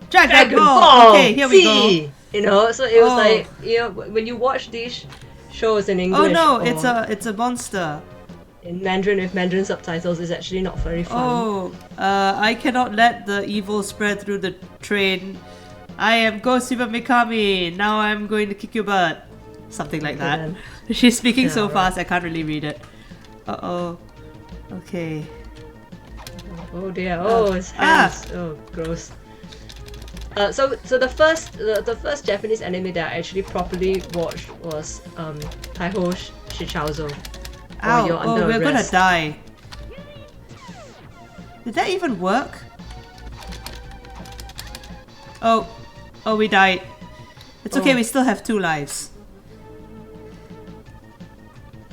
Dragon Ball. Okay, here we Z! go. So it was Oh. like when you watch these shows in Oh English. no, or it's a monster. in Mandarin with Mandarin subtitles is actually not very fun. Oh, I cannot let the evil spread through the train. I am Ghostsweeper Mikami. Now I'm going to kick your butt. Something like that. then. She's speaking so Yeah, right. fast I can't really read it. Uh-oh. Okay. Oh dear! Oh, his hands! Oh, gross. So the first Japanese anime that I actually properly watched was Taiho Shichauzo. Ow, You're Under we're gonna Arrest. die. Did that even work? Oh, we died. It's okay, Oh. we still have 2 lives.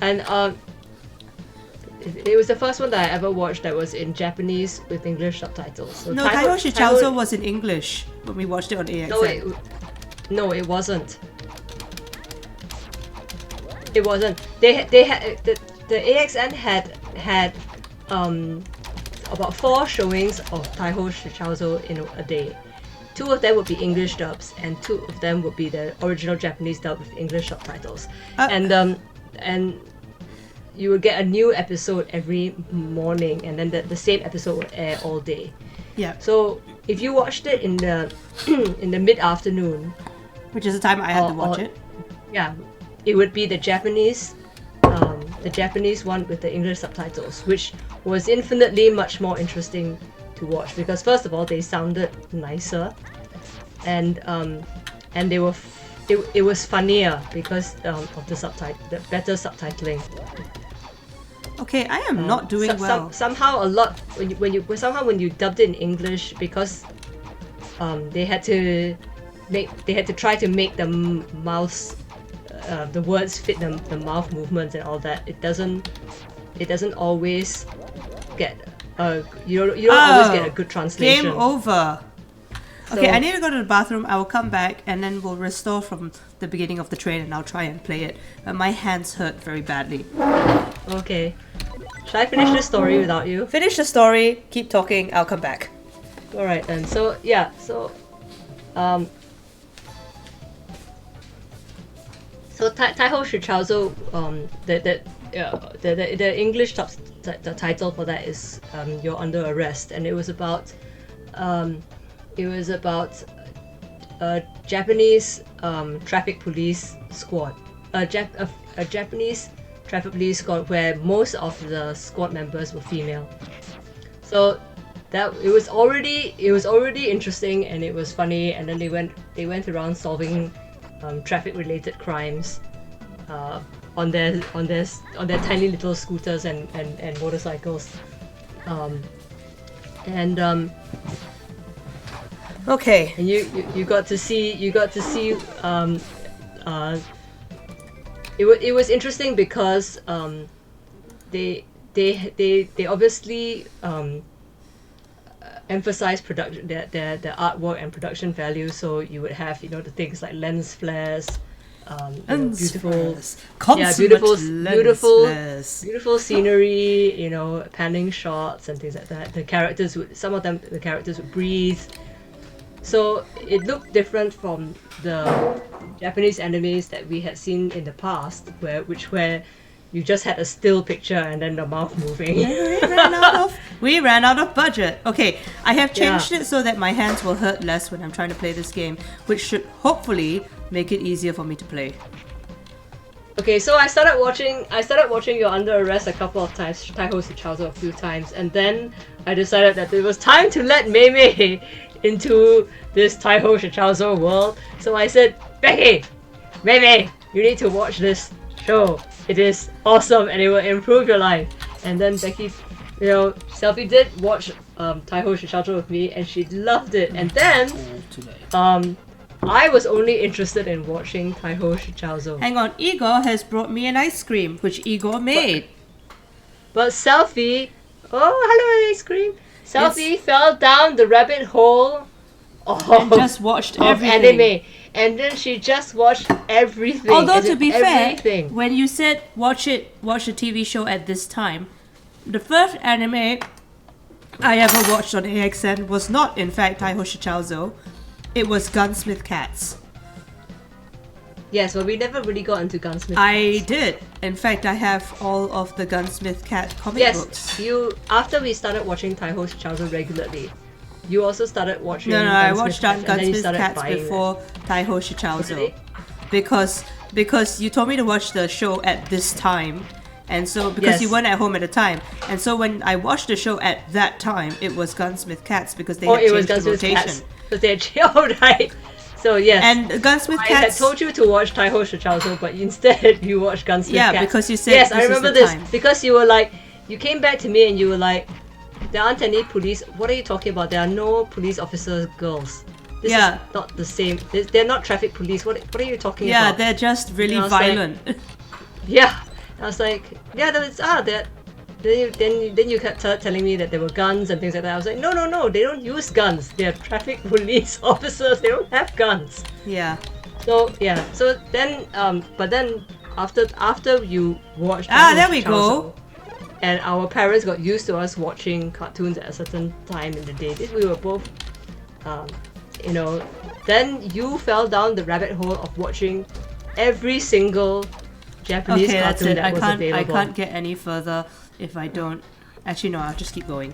And it was the first one that I ever watched that was in Japanese with English subtitles. So No, Taiho Shichauzo was in English when we watched it on AXN. No, it wasn't. It wasn't. They had the AXN had about 4 showings of Taiho Shichauzo in a day. 2 of them would be English dubs, and 2 of them would be the original Japanese dub with English subtitles. And you would get a new episode every morning, and then the same episode would air all day. Yeah. So if you watched it in the in the mid-afternoon, Which is the time I had to watch it. yeah, it would be the Japanese one with the English subtitles, which was infinitely much more interesting to watch because first of all they sounded nicer, and they were it was funnier because of the better subtitling. Okay, I am not doing well. Somehow a lot when you dubbed it in English because they had to try to make the mouse the words fit the mouth movements and all that. It doesn't always get you don't always get a good translation. Game over. So- Okay, I need to go to the bathroom. I will come back and then we'll restore from the beginning of the train and I'll try and play it. My hands hurt very badly. Okay. Shall I finish the story without you? Finish the story, keep talking, I'll come back. Alright then. So yeah, so Taiho Shichauzo, the English the title for that is You're Under Arrest, and it was about a Japanese traffic police squad, a Japanese traffic police squad where most of the squad members were female. So that it was already interesting and it was funny, and then they went around solving traffic related crimes on their tiny little scooters and motorcycles. Okay. And you got to see it was interesting because they obviously emphasize production their artwork and production value, so you would have the things like lens flares, beautiful scenery, panning shots and things like that. The characters would breathe. So it looked different from the Japanese animes that we had seen in the past, where you just had a still picture and then the mouth moving. We ran out of budget. Okay, I have changed it so that my hands will hurt less when I'm trying to play this game, which should hopefully make it easier for me to play. Okay, so I started watching You're Under Arrest a couple of times, Taiho Shichauzo a few times, and then I decided that it was time to let May May into this Taiho Shichauzo world. So I said, Becky, May, you need to watch this show. It is awesome and it will improve your life. And then Becky, Selfie did watch Taiho Shichauzo with me and she loved it. And then I was only interested in watching Taiho Shichauzo. Hang on, Igor has brought me an ice cream, which Igor made. But Selfie, hello ice cream. Selfie fell down the rabbit hole and just watched everything. Anime. And then she just watched everything. Although to be fair, when you said watch a TV show at this time, the first anime I ever watched on AXN was not in fact Taiho Shichauzo. It was Gunsmith Cats. Yes, but we never really got into Gunsmith Cats. I did. In fact, I have all of the Gunsmith Cat comic books. Yes, after we started watching Taiho Shichauzo regularly, you also started watching No, I watched Gunsmith Cats before Taiho Shichauzo. Really? Because you told me to watch the show at this time, and so because you weren't at home at the time, and so when I watched the show at that time, it was Gunsmith Cats because they had changed the rotation. Because they had right. So yes. And Gunsmith Cats. I had told you to watch Taiho Shichauzo, but instead you watched Gunsmith Cats. Yeah, because you said yes, I remember this because you were like, you came back to me and you were like, there aren't any police. What are you talking about? There are no police officers, girls. This is not the same. They're not traffic police. What are you talking about? Yeah, they're just really violent. Like, yeah, I was like, yeah, that. Then you kept telling me that there were guns and things like that. I was like, no, they don't use guns. They're traffic police officers. They don't have guns. Yeah. So then, but then after you watched. There we go. And our parents got used to us watching cartoons at a certain time in the day. We were both, then you fell down the rabbit hole of watching every single Japanese cartoon that was available. I can't get any further if I don't. Actually, no, I'll just keep going.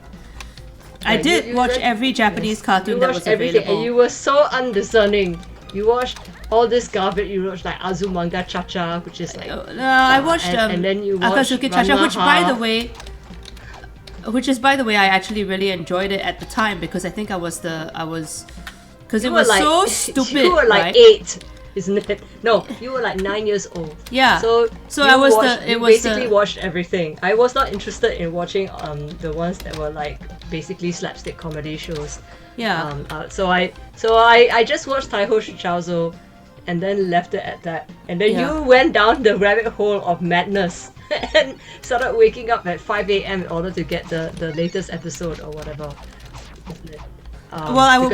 I did watch every Japanese cartoon that was available. And you were so undiscerning. You watched all this garbage. You watched like Azumanga Chacha, which is like. I watched and then you watched Akazukin Chacha, which by the way, I actually really enjoyed it at the time because I think because it was like, so stupid. You were like 8, isn't it? No, you were like 9 years old. Yeah. So you basically watched everything. I was not interested in watching the ones that were like basically slapstick comedy shows. Yeah. So I just watched Taiho Shichauzo and then left it at that. And then you went down the rabbit hole of madness and started waking up at 5 a.m. in order to get the latest episode or whatever. Well, I would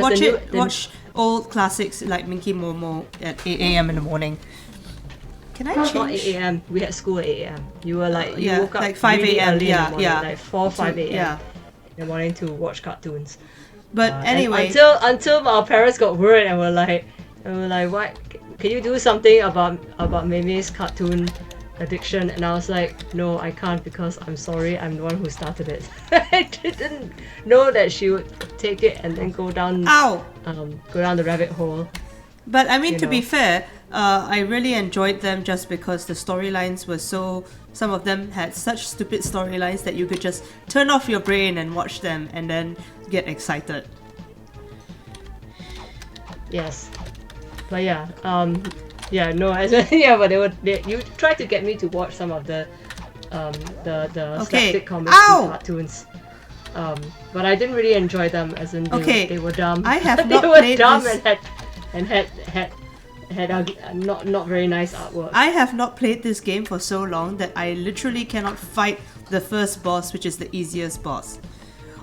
watch old classics like Minky Momo at 8 a.m. in the morning. Can I change? Not 8 a.m. We had school at 8 a.m. You were like, you woke up like 5 really a.m. early in the morning, like 5 a.m. Yeah. in the morning to watch cartoons. But anyway, until our parents got worried and were like, what? Can you do something about Mei's cartoon addiction? And I was like, no, I can't because I'm sorry, I'm the one who started it. I didn't know that she would take it and then go down the rabbit hole. But I mean, to be fair, I really enjoyed them just because the storylines were so. Some of them had such stupid storylines that you could just turn off your brain and watch them and then get excited. Yes. But yeah, Yeah, no, yeah, but you tried to get me to watch some of the slapstick comedy cartoons. But I didn't really enjoy them, as in they were dumb. I have they not were played dumb this... and had not very nice artwork. I have not played this game for so long that I literally cannot fight the first boss, which is the easiest boss.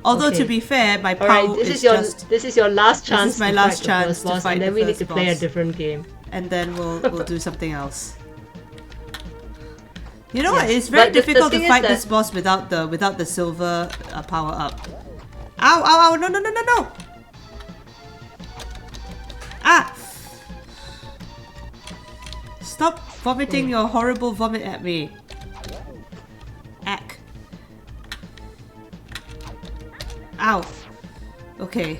Although to be fair, my power this is your last chance. This is my last chance to fight and then the we need first to play a boss. different game. And then we'll do something else. You know what? It's very difficult to fight this boss without the silver power up. Ow! Ow! Ow! No! No! No! No! No! Ah! Stop vomiting your horrible vomit at me. Ack. Ow. Okay.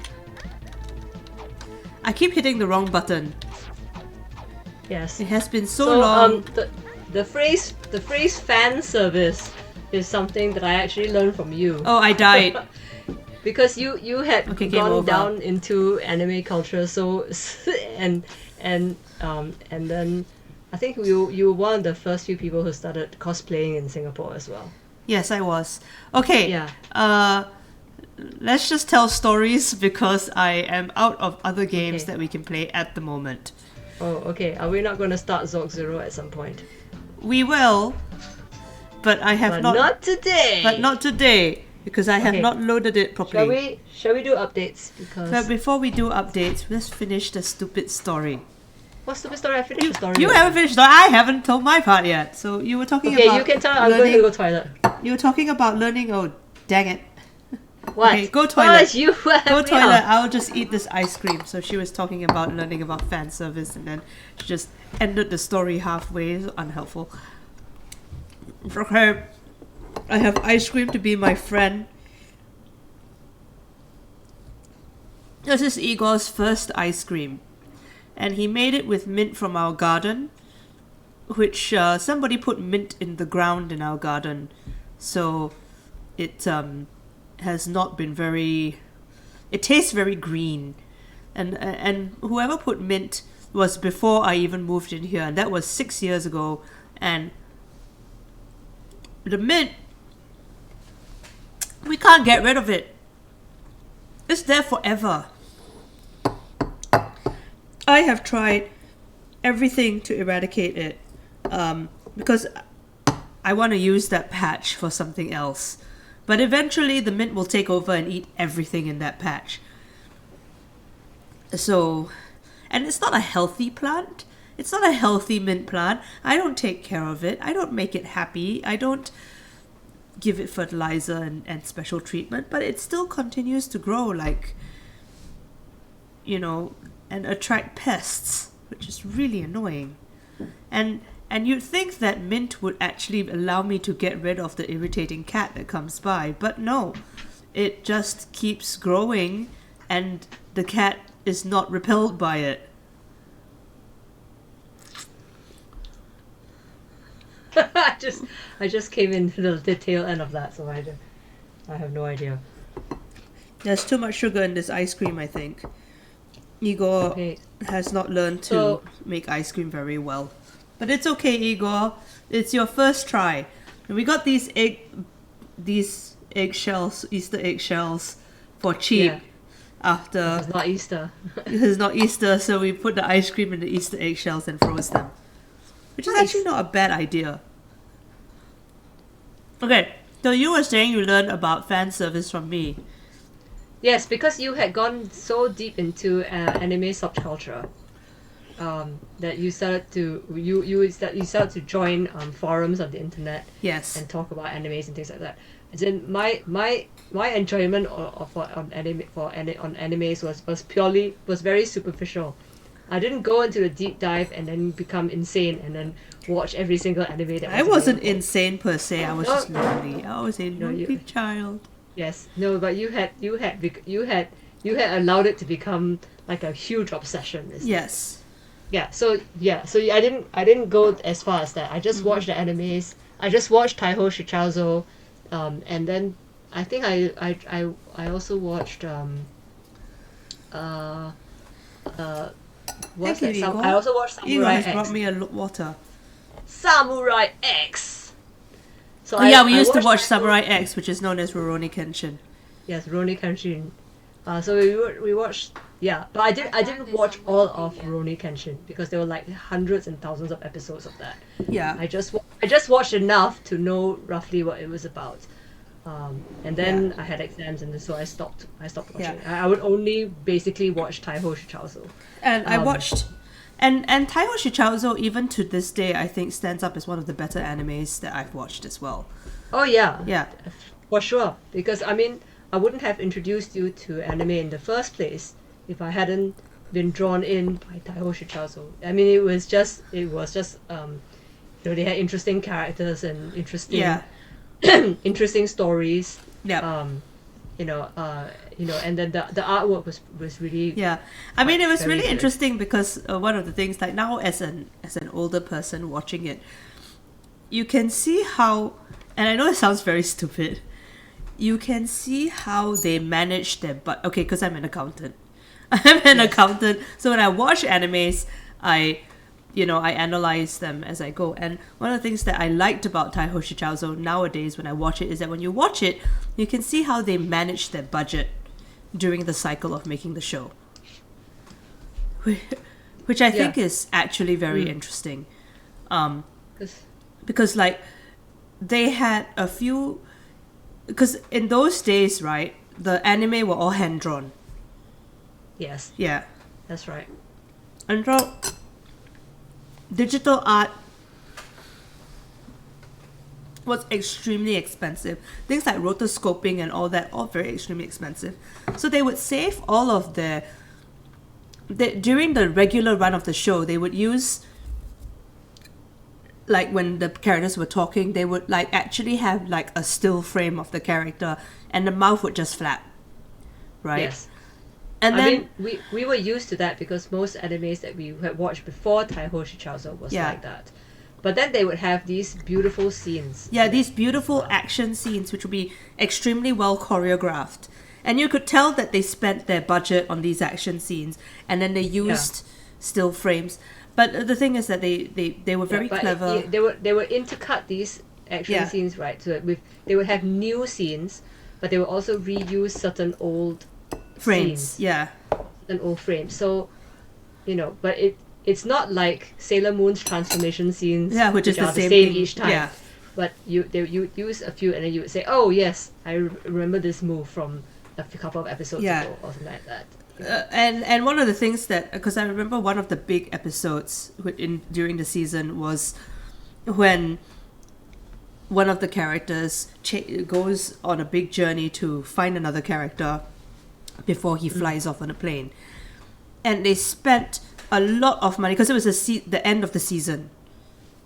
I keep hitting the wrong button. Yes. It has been so long. The phrase fan service is something that I actually learned from you. Oh, I died. Because you had gone down into anime culture, so and then I think you were one of the first few people who started cosplaying in Singapore as well. Yes, I was. Okay. Yeah. Let's just tell stories because I am out of other games that we can play at the moment. Oh, okay. Are we not going to start Zork Zero at some point? We will, but I have not. Not today. But not today because I have not loaded it properly. Shall we do updates? Because. But before we do updates, let's finish the stupid story. What stupid story? I finished the story. You haven't finished the. I haven't told my part yet. So you were talking about. Okay, you can tell. I'm going to go toilet. You were talking about learning. Oh, dang it. What? Okay, go toilet. Go toilet. I'll just eat this ice cream. So she was talking about learning about fan service, and then she just ended the story halfway. So unhelpful. Okay, I have ice cream to be my friend. This is Igor's first ice cream, and he made it with mint from our garden, which somebody put mint in the ground in our garden, so it has not been very. It tastes very green, and whoever put mint was before I even moved in here, and that was 6 years ago, and the mint, we can't get rid of it. It's there forever. I have tried everything to eradicate it because I want to use that patch for something else. But eventually the mint will take over and eat everything in that patch. So, and it's not a healthy plant. It's not a healthy mint plant. I don't take care of it. I don't make it happy. I don't give it fertilizer and special treatment. But it still continues to grow like, and attract pests, which is really annoying. And you'd think that mint would actually allow me to get rid of the irritating cat that comes by, but no. It just keeps growing and the cat is not repelled by it. I just came in the tail end of that, so I have no idea. There's too much sugar in this ice cream, I think. Igor has not learned to make ice cream very well. But it's okay, Igor. It's your first try. And we got these eggshells, Easter eggshells, for cheap. Yeah. After it's not Easter. It's not Easter, so we put the ice cream in the Easter eggshells and froze them. Which is actually not a bad idea. Okay, so you were saying you learned about fan service from me. Yes, because you had gone so deep into anime subculture that you started to join forums of the internet. Yes. And talk about animes and things like that. As in my enjoyment on animes was very superficial. I didn't go into the deep dive and then become insane and then watch every single anime that I wasn't insane per se. I was just lonely. I was a lonely child. Yes, no, but you had allowed it to become like a huge obsession. Yes. So I didn't go as far as that. I just watched the animes. I just watched Taiho Shichauzo, and then I think I also watched What's Thank that? you, Igor. I also watched Igor Samurai has X. brought me a water. Samurai X. So Oh yeah, we used to watch Taiho. Samurai X, which is known as Ruroni Kenshin. Yes, Ruroni Kenshin. So we watched. Yeah, but I didn't watch all of Ruroni Kenshin because there were like hundreds and thousands of episodes of that. Yeah. I just watched enough to know roughly what it was about. And then I had exams, and so I stopped watching. Yeah. I would only basically watch Taiho Shichauzo. And I watched, and Taiho Shichauzo, even to this day, I think stands up as one of the better animes that I've watched as well. Oh yeah, Yeah. for sure. Because I mean, I wouldn't have introduced you to anime in the first place if I hadn't been drawn in by Taiho Shichauzo. I mean, it was just they had interesting characters and interesting Yeah. interesting stories. Yeah. And then the artwork was really Yeah, I mean, it was very really good. interesting because one of the things, like now as an older person watching it, you can see how, and I know it sounds very stupid, you can see how they manage their okay, because I'm an accountant. I'm an accountant, so when I watch animes, I analyze them as I go. And one of the things that I liked about Taiho Shichauzo nowadays when I watch it is that when you watch it, you can see how they manage their budget during the cycle of making the show. Which I think is actually very interesting. Because like they had a few, because in those days, right, the anime were all hand drawn. Yes, Yeah. that's right. And so digital art was extremely expensive. Things like rotoscoping and all that, all very extremely expensive. So they would save all of during the regular run of the show, they would use, like when the characters were talking, they would like actually have like a still frame of the character and the mouth would just flap. Right? Yes. And I then mean, we were used to that because most animes that we had watched before Taiho Shichauzo was like that. But then they would have these beautiful scenes. yeah, these beautiful action scenes which would be extremely well choreographed. And you could tell that they spent their budget on these action scenes and then they used still frames. But the thing is that they were very clever. They were intercut these action scenes, right? So they would have new scenes, but they would also reuse certain old Frames, scenes, yeah. an old frame. So, but it's not like Sailor Moon's transformation scenes, Yeah, which is the are same the same thing. each time. Yeah. But you would use a few, and then you would say, "Oh yes, I remember this move from a couple of episodes ago," or something like that. And one of the things that, because I remember one of the big episodes during the season was when one of the characters goes on a big journey to find another character before he flies off on a plane, and they spent a lot of money because it was the end of the season,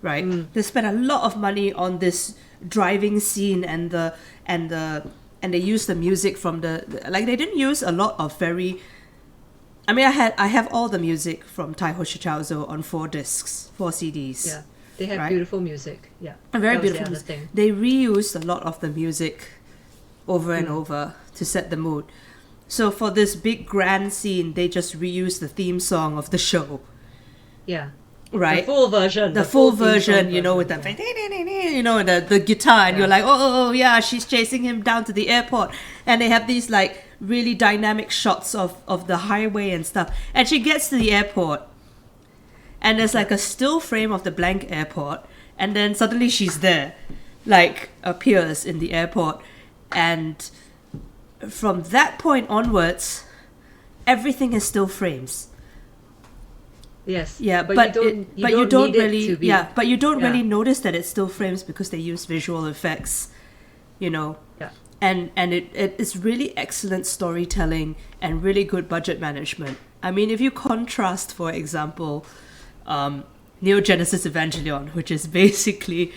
right? They spent a lot of money on this driving scene and they used the music from like they didn't use a lot of very. I mean, I have all the music from Taiho Shichauzo on 4 discs, 4 CDs. Yeah, they have beautiful music. Yeah, Very that was beautiful the music. other thing. They reused a lot of the music over and over to set the mood. So for this big grand scene, they just reused the theme song of the show. Yeah. Right? The full version. The full theme version, song with the the guitar, and you're like, oh yeah, she's chasing him down to the airport, and they have these like really dynamic shots of the highway and stuff, and she gets to the airport, and there's like a still frame of the blank airport, and then suddenly she's there, like appears in the airport, and from that point onwards, everything is still frames. Yes. Yeah, but you don't really notice that it's still frames because they use visual effects, Yeah. And it's really excellent storytelling and really good budget management. I mean, if you contrast, for example, Neo Genesis Evangelion, which is basically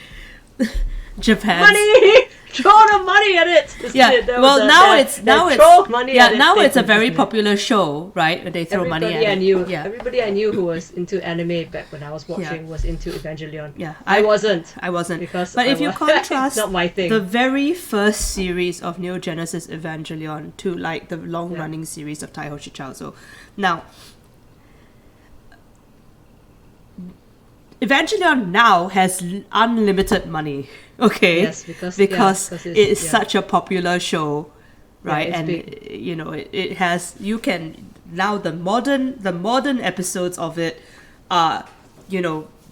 Japan's Money! Throw the money at it! Now it's a very popular show, right? When they throw money at it. Everybody I knew who was into anime back when I was watching was into Evangelion. Yeah, I wasn't. But if you contrast not my thing. the very first series of Neo Genesis Evangelion to like the long-running series of Taiho Shichauzo. Now, Evangelion now has unlimited money. Okay, Yes, because it's such a popular show, right? it's And big. it has, you can now, the modern episodes of it are,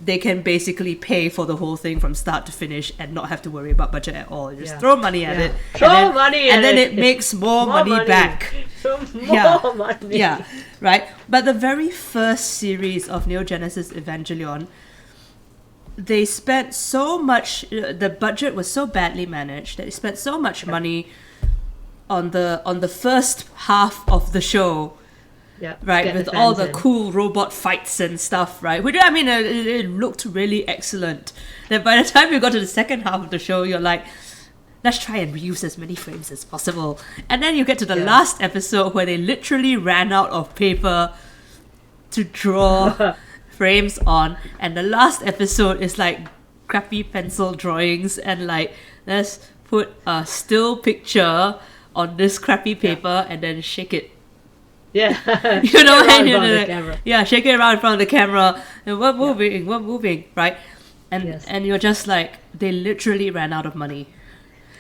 they can basically pay for the whole thing from start to finish and not have to worry about budget at all. You just throw money at it, Throw money at and then it. it makes more money back. More money. Yeah, right. But the very first series of Neo Genesis Evangelion, they spent so much. The budget was so badly managed that they spent so much money on the first half of the show. Yeah, Right, with all the cool robot fights and stuff, right? Which, I mean, it looked really excellent. Then by the time you got to the second half of the show, you're like, let's try and reuse as many frames as possible. And then you get to the last episode where they literally ran out of paper to draw frames on. And the last episode is like crappy pencil drawings and like, let's put a still picture on this crappy paper and then shake it. Yeah, Yeah, shake it around in front of the camera, and we're moving, right? And you're just like, they literally ran out of money.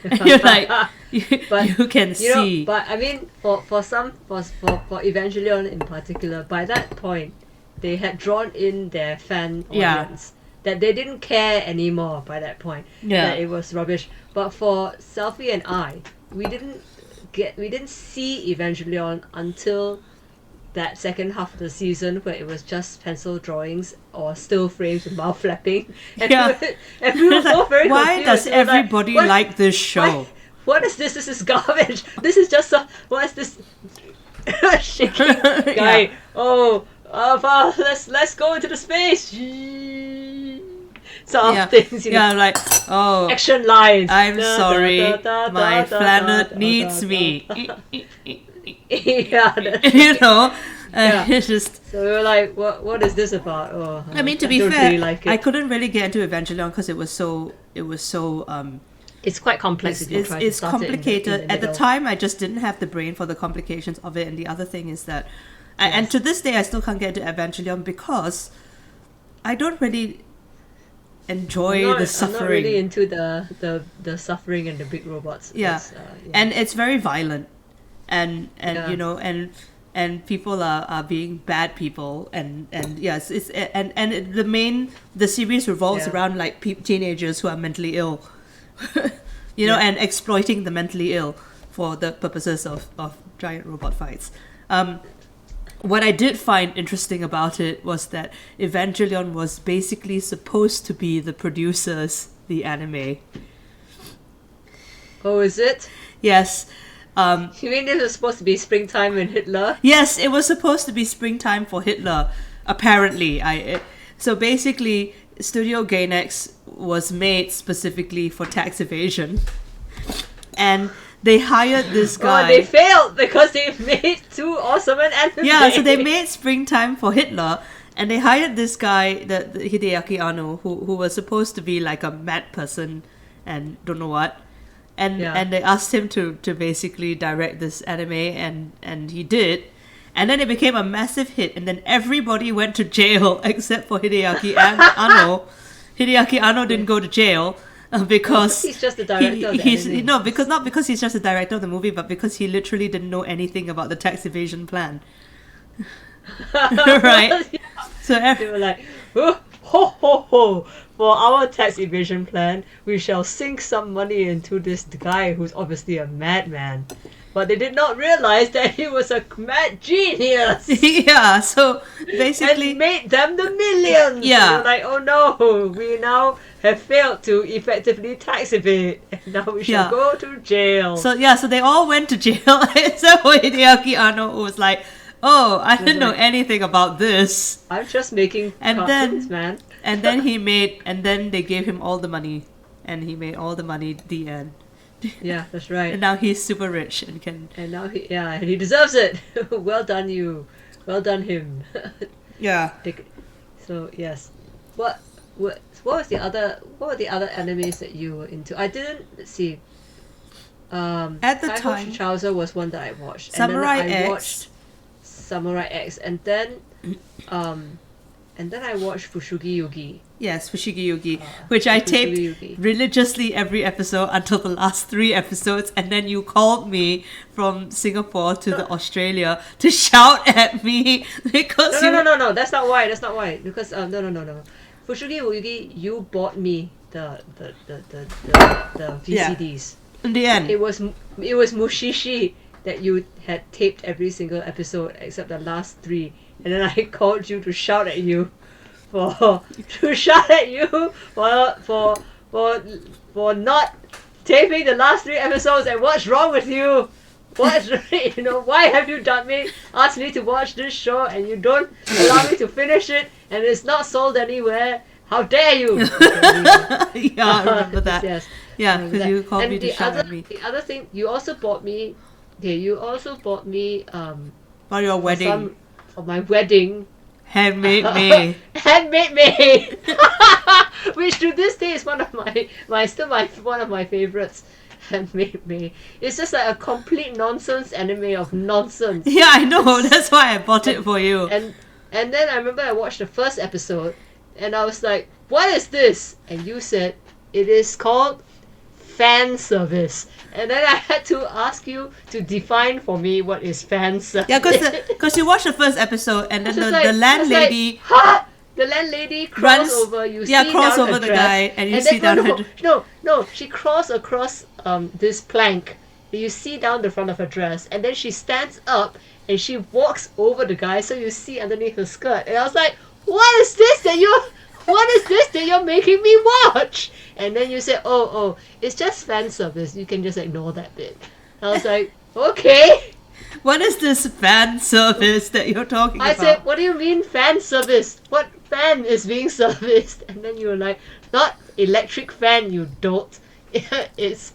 And you're like, you can see. But I mean, for Evangelion in particular, by that point, they had drawn in their fan audience that they didn't care anymore. By that point, that it was rubbish. But for Selfie and I, we didn't see Evangelion until that second half of the season where it was just pencil drawings or still frames with mouth flapping. And we were both very why confused. does everybody like this show? What is this? This is garbage. This is just what is this shaking guy? Let's go into the space. Sort of things, like, action lines. I'm sorry, my planet needs me. It's just. So we were like, what is this about? I mean, to be fair, really like I couldn't really get into Evangelion because it was so. It's quite complex. It's complicated. At the time, I just didn't have the brain for the complications of it. And the other thing is that, and to this day, I still can't get into Evangelion because I don't really enjoy the suffering. I'm not really into the suffering and the big robots. And it's very violent, and and people are being bad people, and yes, the series revolves around like teenagers who are mentally ill, and exploiting the mentally ill for the purposes of giant robot fights. What I did find interesting about it was that Evangelion was basically supposed to be the producers, the anime. Oh, is it? Yes. You mean it was supposed to be springtime in Hitler? Yes, it was supposed to be springtime for Hitler, apparently. So basically, Studio Gainax was made specifically for tax evasion. And they hired this guy. Oh, they failed because they made too awesome an anime. Yeah, so they made Springtime for Hitler, and they hired this guy, the Hideaki Anno, who was supposed to be like a mad person and don't know what. And they asked him to basically direct this anime, and he did. And then it became a massive hit, and then everybody went to jail except for Hideaki Anno. Hideaki Anno didn't go to jail. Because he's just the director of the anime. No, not because he's just the director of the movie, but because he literally didn't know anything about the tax evasion plan. Right? So they were like, oh, ho ho ho! For our tax evasion plan, we shall sink some money into this guy who's obviously a madman. But they did not realize that he was a mad genius. Yeah, so basically... And made them the millions. Yeah. They were like, oh no, we now have failed to effectively tax evade. And now we shall go to jail. So they all went to jail except for Hideaki Anno, who was like, oh, I didn't know anything about this. I'm just making cartoons, man. And then they gave him all the money. And he made all the money at the end. Yeah, that's right. And now he's super rich and can. And now he deserves it. Well done, you. Well done, him. Yeah. So yes, what was the other? What were the other animes that you were into? I didn't see. At the Taiho time, Shichauzo was one that I watched. Samurai and then I X. watched Samurai X, and then I watched Fushugi Yugi. Yes, Fushugi Yuugi, which I taped Yuugi. religiously every episode until the last 3 episodes, and then you called me from Singapore to the Australia to shout at me because No. That's not why. Because no. Fushugi Yuugi, you bought me the VCDs. In the end, It was Mushi-shi that you had taped every single episode except the last 3, and then I called you to shout at you for not taping the last 3 episodes. And what's wrong with you? Why have you asked me to watch this show and you don't allow me to finish it, and it's not sold anywhere? How dare you? yeah, I remember that. Yes. Yeah, because you called me to shout at me. The other thing, you also bought me For your wedding. for my wedding. Handmade May. Handmade May. Which to this day is one of my favorites. Handmade May. It's just like a complete nonsense anime of nonsense. Yeah, I know. That's why I bought it for you. And then I remember I watched the first episode and I was like, what is this? And you said, it is called fan service. And then I had to ask you to define for me what is fan service. Yeah, because you watched the first episode and then the landlady... The landlady cross over, cross over the guy and you see down her... No, she crossed across this plank. You see down the front of her dress, and then she stands up and she walks over the guy, so you see underneath her skirt. And I was like, what is this that you're making me watch? And then you said, oh, it's just fan service. You can just ignore that bit. And I was like, okay. What is this fan service that you're talking about? I said, what do you mean fan service? What fan is being serviced? And then you were like, not electric fan, you dolt. It's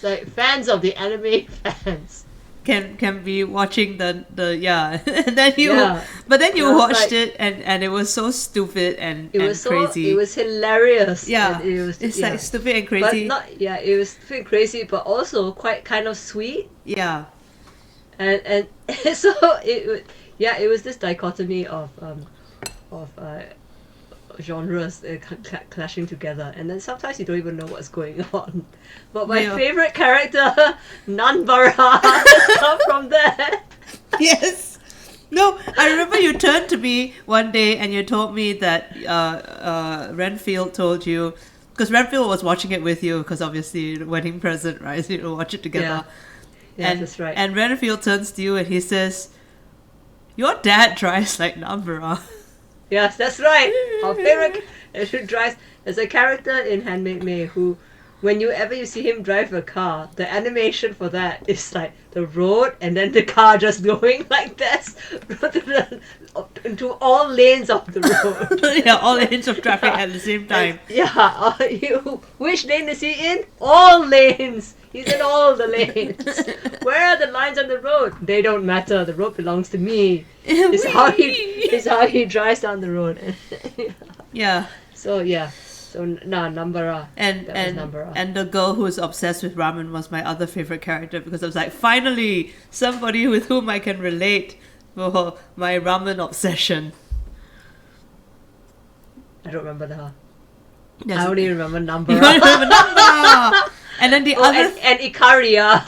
like fans of the anime fans. Can be watching the and then you watched it and it was so stupid and crazy. It was hilarious. Yeah, it's like stupid and crazy. But it was stupid and crazy, but also quite kind of sweet. Yeah. And so it was this dichotomy of genres clashing together, and then sometimes you don't even know what's going on. But my favorite character, Nanbara, comes from there. Yes. No, I remember you turned to me one day and you told me that Renfield told you, because Renfield was watching it with you, because obviously the wedding present, right? So you watch it together. Yeah, that's right. And Renfield turns to you and he says, "Your dad drives like Nanbara." Yes, that's right. Our favorite drives. There's a character in Handmaid May who, whenever you see him drive a car, the animation for that is like the road and then the car just going like this into all lanes of the road. Yeah, all lanes of traffic at the same time. Which lane is he in? All lanes. He's in all the lanes. Where are the lines on the road? They don't matter. The road belongs to me. It's how he drives down the road. Yeah. So Nanbara. And the girl who's obsessed with ramen was my other favorite character, because I was like, finally somebody with whom I can relate for my ramen obsession. I don't remember her. I only remember Nanbara. You don't remember Nanbara. And then the other... And Ikaria.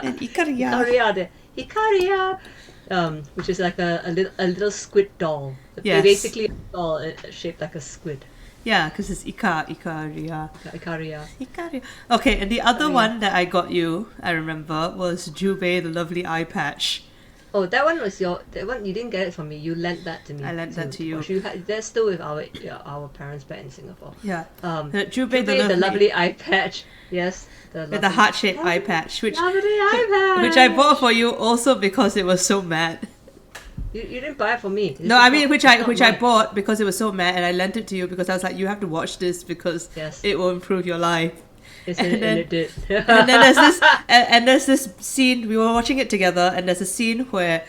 And Ikaria. Ikaria. Which is like a little squid doll. Yes. Basically a doll shaped like a squid. Yeah, because it's Ikaria. Ikaria. Okay, and the other one that I got you, I remember, was Jubei, the lovely Eyepatch. Oh, that one was that one you didn't get it from me. You lent that to me. I lent that to you. That's still with our parents back in Singapore. Yeah. Jubei, the lovely Eyepatch. Yes. With the heart-shaped Eyepatch, which I bought for you also because it was so mad. You didn't buy it for me. No, I mean which I bought because it was so mad, and I lent it to you because I was like, you have to watch this because it will improve your life. Yes, and it did. and then there's this scene, we were watching it together, and there's a scene where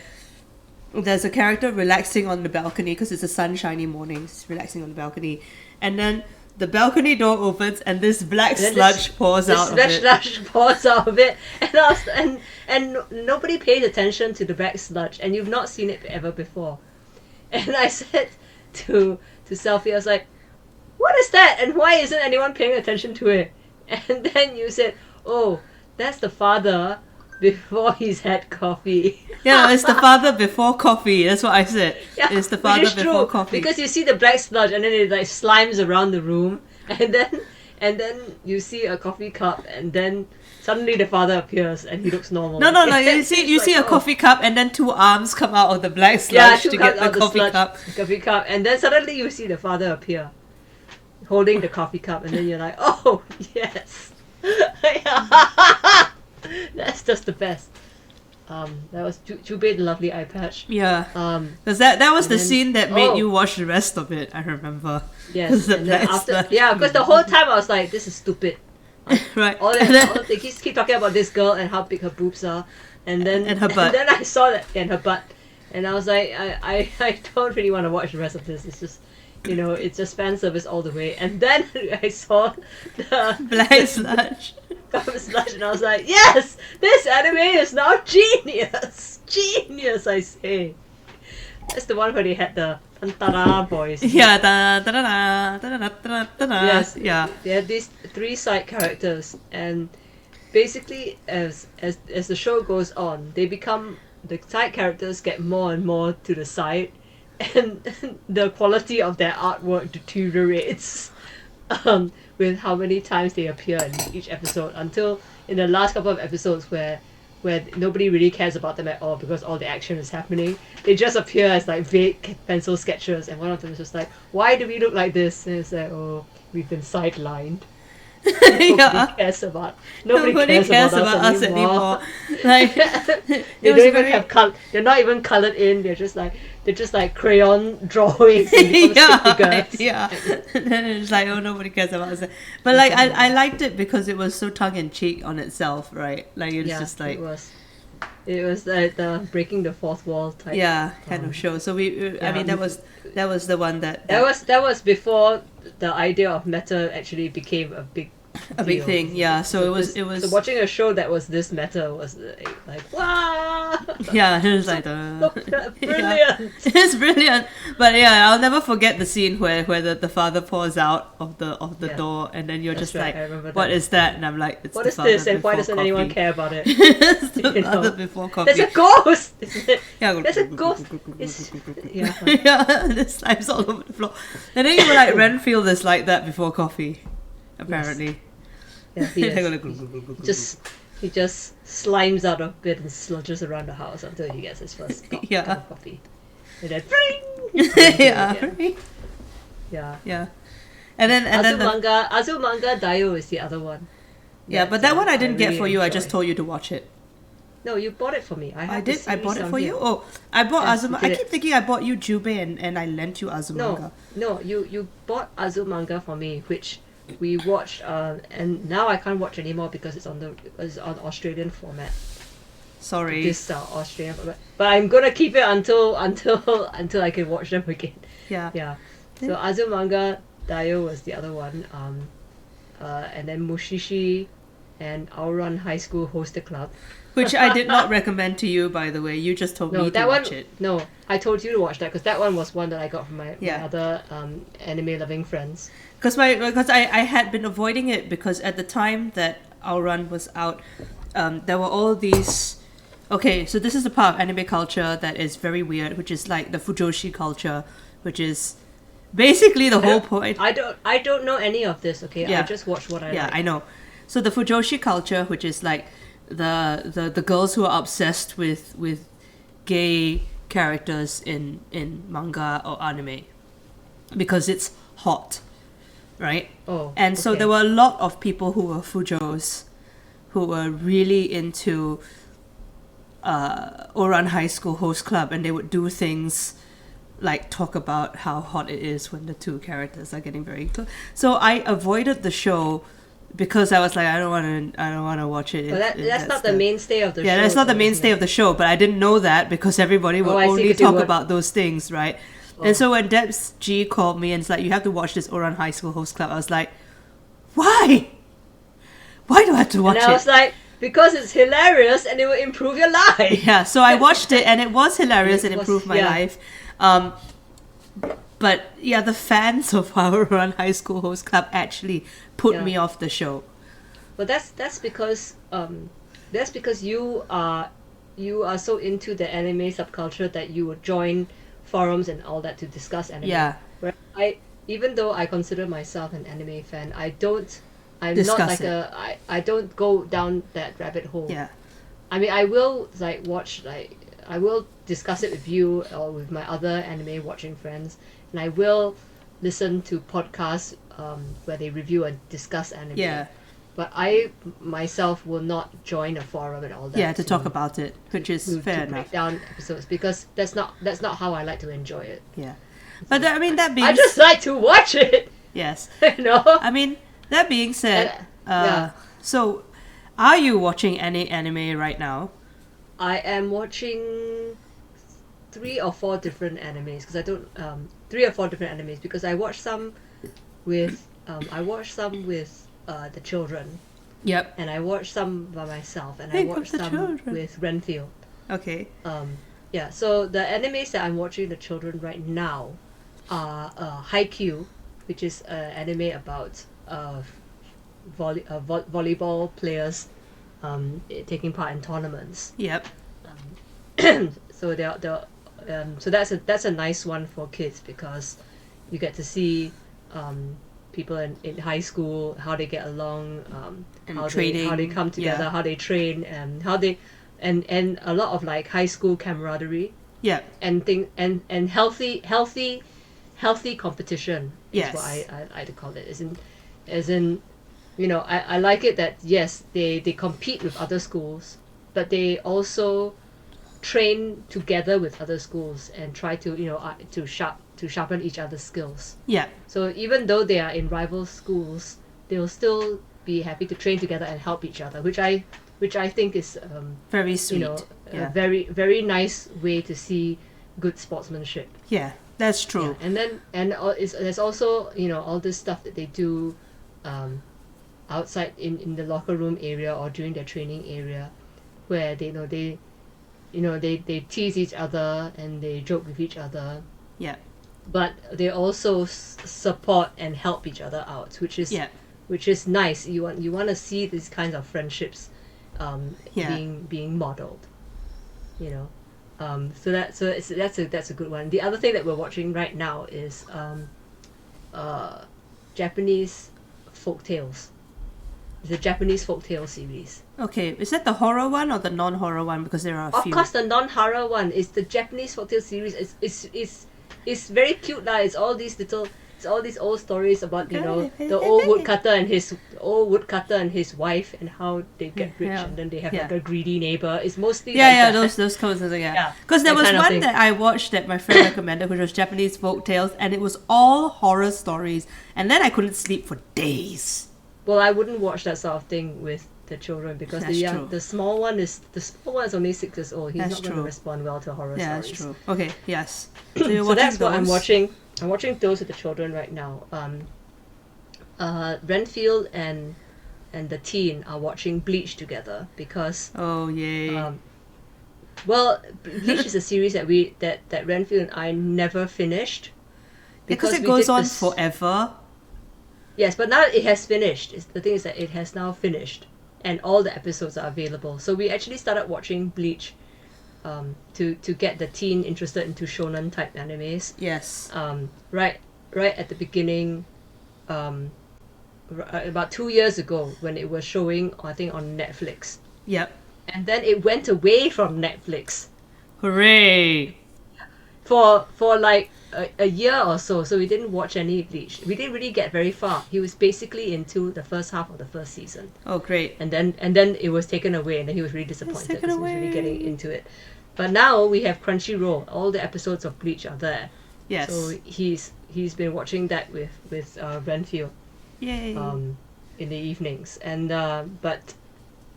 there's a character relaxing on the balcony because it's a sunshiny morning. He's relaxing on the balcony, and then the balcony door opens and this black sludge pours out of it. And nobody paid attention to the black sludge, and you've not seen it ever before. And I said to to selfie. I was like, what is that? And why isn't anyone paying attention to it? And then you said, oh, that's the father before he's had coffee. Yeah, it's the father before coffee. That's what I said. Yeah, it's the father before coffee. Because you see the black sludge and then it like slimes around the room, and then you see a coffee cup, and then suddenly the father appears and he looks normal. No. You see a coffee cup, and then two arms come out of the black sludge to get the coffee cup. Coffee cup, and then suddenly you see the father appear, holding the coffee cup, and then you're like, oh yes, that's just the best. That was Jubei the lovely Eyepatch. Yeah. Because that was the scene that made you watch the rest of it. I remember. Yes. And then because the whole time I was like, this is stupid. Right. All they keep talking about this girl and how big her boobs are, and then and her butt. And then I saw that and her butt, and I was like, I don't really want to watch the rest of this. It's just, it's just fan service all the way. And then I saw the black sludge. And I was like, yes, this anime is now genius, I say. That's the one where they had the tantara voice. Yeah, yes, yeah. They had these 3 side characters, and basically, as the show goes on, the side characters get more and more to the side, and the quality of their artwork deteriorates. With how many times they appear in each episode, until in the last couple of episodes where nobody really cares about them at all because all the action is happening. They just appear as like vague pencil sketches, and one of them is just like, why do we look like this? And it's like, oh, we've been sidelined. Nobody cares about us anymore. Like they don't even have color. They're not even colored in. They're just like crayon drawings. And yeah. And then it's like, oh, nobody cares about us. But like, I liked it because it was so tongue in cheek on itself, right? Like it's just like it was like the breaking the fourth wall type. Yeah, kind of show. So I mean, that was the one that was before the idea of meta actually became a big thing. Yeah, so it was so watching a show that was this meta was like wow. Yeah, it was like brilliant. Yeah. It's brilliant. But yeah, I'll never forget the scene where the father pours out of the door, and then you're just like, what is that? And I'm like, it's what the is this, and why doesn't coffee. Anyone care about it? It's the father before coffee. There's a ghost. Yeah, there's a ghost. Yeah, there's slimes all over the floor. And then you were like, Renfield is like that before coffee, apparently. Yes. Yeah, he just slimes out of bed and sludges around the house until he gets his first cup of coffee. And then yeah. And then Azumanga Daioh is the other one. Yeah, but that one I didn't get for you. I just told you to watch it. No, you bought it for me. I did. I bought it for you. Oh, I bought Azumanga. I keep thinking I bought you Jubei and I lent you Azumanga. No, you bought Azumanga for me, which we watched, and now I can't watch anymore because it's on Australian format. Sorry. This Australian format. But I'm gonna keep it until I can watch them again. Yeah. Yeah. So Azumanga Daioh was the other one. And then Mushi-shi and Ouran High School Hosted Club. Which I did not recommend to you, by the way. You just told me to watch it. No, I told you to watch that because that one was one that I got from my other anime-loving friends. Because I had been avoiding it because at the time that Ouran was out, there were all these... Okay, so this is the part of anime culture that is very weird, which is like the Fujoshi culture, which is basically the whole point. I don't know any of this, okay? Yeah. I just watch what I like. Yeah, I know. So the Fujoshi culture, which is like the girls who are obsessed with gay characters in manga or anime because it's hot, right? Oh, and so there were a lot of people who were Fujos who were really into Ouran High School Host Club, and they would do things like talk about how hot it is when the two characters are getting very close. So I avoided the show because I was like, I don't want to watch it. But that's not the mainstay of the show. Yeah, that's not the mainstay of the show. But I didn't know that because everybody would only talk about those things, right? Oh. And so when Debs G called me and it's like, you have to watch this Ouran High School Host Club, I was like, why? Why do I have to watch it? And I was like, because it's hilarious and it will improve your life. Yeah, so I watched it and it was hilarious and improved my life. But yeah, the fans of Ouran High School Host Club actually put me off the show. Well, that's because you are so into the anime subculture that you would join forums and all that to discuss anime. Yeah. Where even though I consider myself an anime fan, I'm Discuss not like it. I don't go down that rabbit hole. Yeah. I mean, I will I will discuss it with you or with my other anime watching friends, and I will listen to podcasts where they review and discuss anime. Yeah. But I myself will not join a forum and all that. Yeah, to talk about it, which is fair to break enough. down episodes, because that's not how I like to enjoy it. Yeah. But I mean, that being... I just like to watch it. Yes. You know? I mean, that being said, yeah. So, are you watching any anime right now? I am watching 3 or 4 different animes, because I don't 3 or 4 different animes, because I watch some with the children. Yep. And I watch some by myself, and Hey, I watch the some children. with Renfield. Okay. Yeah, so the animes that I'm watching the children right now are Haikyu, which is an anime about volleyball players taking part in tournaments. Yep. So so that's a nice one for kids, because you get to see people in high school, how they get along, And how training, they come together, yeah. how they train, and how they and a lot of like high school camaraderie Yep. and healthy competition is Yes. what I like to call it. As in, you know, I like it that yes, they compete with other schools, but they also train together with other schools and try to, you know, to sharpen each other's skills. Yeah. So even though they are in rival schools, they'll still be happy to train together and help each other, which I think is Very sweet. you know, yeah. a very very nice way to see good sportsmanship. Yeah, that's true. Yeah. And then there's also, you know, all this stuff that they do outside in the locker room area or during their training area, where they tease each other and they joke with each other. Yeah. But they also support and help each other out, which is nice. You want to see these kinds of friendships being modeled, you know. That's a good one. The other thing that we're watching right now is Japanese Folktales. It's a Japanese folktale series. Okay, is that the horror one or the non-horror one? Because there are a few. Of course, the non-horror one is the Japanese folktale series. It's very cute lah. It's all these old stories about, you know, the old woodcutter and his wife and how they get rich, and then they have like a greedy neighbor. It's mostly those kinds of things. Yeah, because there that was kind of one thing. that I watched that my friend recommended, which was Japanese folk tales, and it was all horror stories, and then I couldn't sleep for days. Well, I wouldn't watch that sort of thing with the children, because the small one is only 6 years old. He's not going to respond well to horror stories. That's true. Okay, yes. So, you're So watching that's what I'm those? watching. I'm watching those with the children right now. Renfield and the teen are watching Bleach together, because Oh yay! well, Bleach is a series that Renfield and I never finished, Because it we goes did on this- forever. Yes, but now it has finished. The thing is that it has now finished, and all the episodes are available. So we actually started watching Bleach to get the teen interested into shonen type animes. Yes. Right at the beginning, about 2 years ago, when it was showing, I think, on Netflix. Yep. And then it went away from Netflix Hooray! for like a year or so. So we didn't watch any Bleach. We didn't really get very far. He was basically into the first half of the first season. Oh great! And then it was taken away, and then he was really disappointed taken because he was really away. getting into it. But now we have Crunchyroll. All the episodes of Bleach are there. Yes. So he's been watching that with Renfield Yay! in the evenings. And but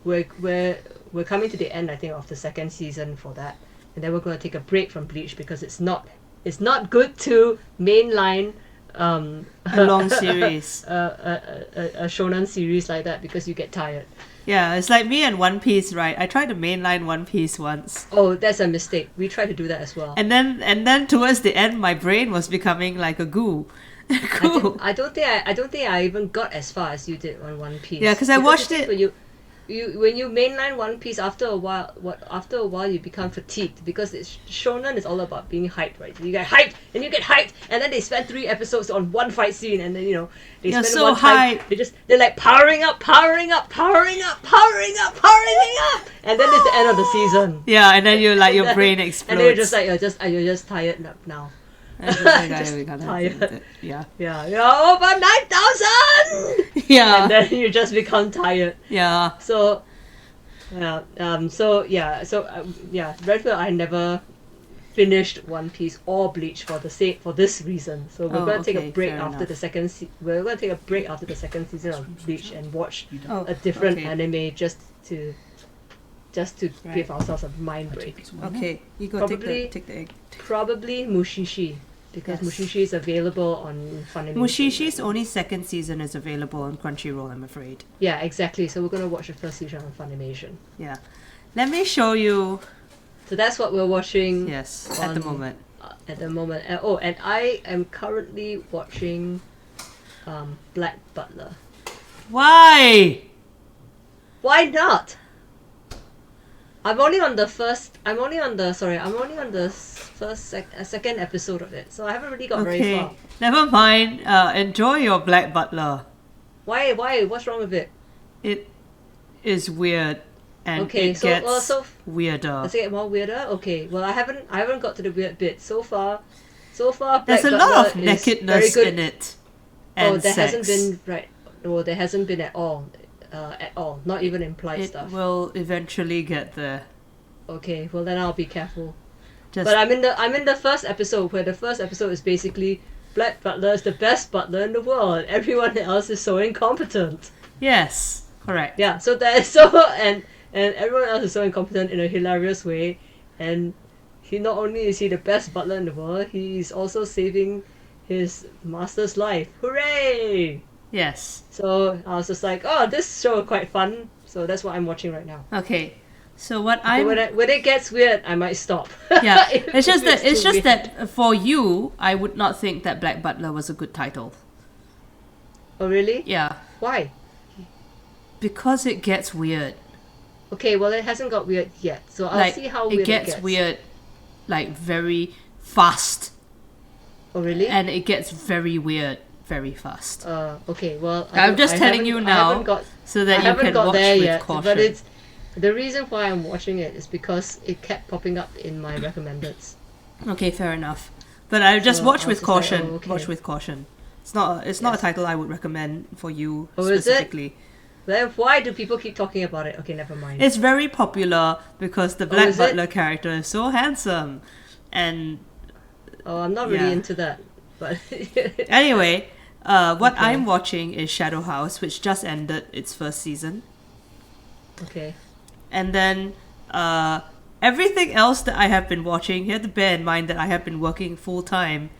we're coming to the end, I think, of the second season for that. And then we're going to take a break from Bleach, because it's not good to mainline A long series. a shonen series like that because you get tired. Yeah, it's like me and One Piece, right? I tried to mainline One Piece once. Oh, that's a mistake. We tried to do that as well. And then towards the end my brain was becoming like a goo. I don't think I even got as far as you did on One Piece. Yeah, because I watched it. When you mainline One Piece, after a while you become fatigued because shonen is all about being hyped, right? You get hyped and you get hyped, and then they spend 3 episodes on one fight scene, and then they You're spend so one time. hyped. They're like powering up, and then it's the end of the season. Yeah, and then you're like your brain explodes. And then you're just tired now. Just tired. Yeah. Yeah, you're over 9,000. Yeah. And then you just become tired. Yeah. So, Redfield, I never finished One Piece or Bleach for this reason. So we're gonna take a break after the second. We're gonna take a break after the second season of Bleach and watch a different anime just to give ourselves a mind break. Okay, you go take the egg. Probably Mushi-shi. Because Mushi-shi is available on Funimation. Mushi-shi's only second season is available on Crunchyroll, I'm afraid. Yeah, exactly. So we're going to watch the first season on Funimation. Yeah. Let me show you. So that's what we're watching. Yes, at the moment. At the moment. And I am currently watching Black Butler. Why? Why not? I'm only on the second episode of it, so I haven't really got very far. Never mind. Enjoy your Black Butler. Why? What's wrong with it? It is weird, and it gets weirder. Does it get more weirder? Okay. Well, I haven't got to the weird bit so far. Black There's a Butler lot of nakedness in it. And there sex. hasn't been there hasn't been at all. Not even implied stuff. It will eventually get there. Okay, well then I'll be careful. But I'm in the first episode, where the first episode is basically Black Butler is the best butler in the world. Everyone else is so incompetent. Yes, correct. Yeah, so and everyone else is so incompetent in a hilarious way, and he not only is he the best butler in the world, he's also saving his master's life. Hooray! Yes. So I was just like, oh, this show is quite fun. So that's what I'm watching right now. Okay. So when it gets weird, I might stop. Yeah, it's just that for you, I would not think that Black Butler was a good title. Oh really? Yeah. Why? Because it gets weird. Okay, well it hasn't got weird yet, so I'll see how weird it gets. It gets weird, like very fast. Oh really? And it gets very weird very fast. Okay, well I'm just telling you now, so that you can watch with caution. But the reason why I'm watching it is because it kept popping up in my recommendeds. Okay, fair enough. But I just watch with caution. Like, okay. Watch with caution. It's not a title I would recommend for you Is specifically. it? Then why do people keep talking about it? Okay, never mind. It's very popular because the Black Butler character is so handsome, and I'm not really into that. But anyway, what I'm watching is Shadow House, which just ended its first season. Okay. And then everything else that I have been watching, you have to bear in mind that I have been working full time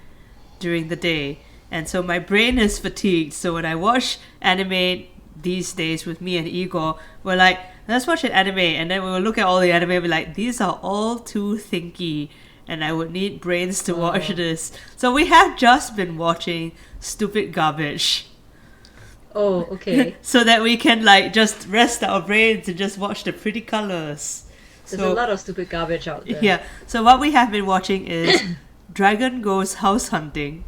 during the day, and so my brain is fatigued. So when I watch anime these days with me and Igor, we're like, let's watch an anime, and then we will look at all the anime and be like, these are all too thinky, and I would need brains to watch this. So we have just been watching stupid garbage. Oh, okay. So that we can like just rest our brains and just watch the pretty colors. There's a lot of stupid garbage out there. Yeah. So what we have been watching is Dragon Goes House Hunting,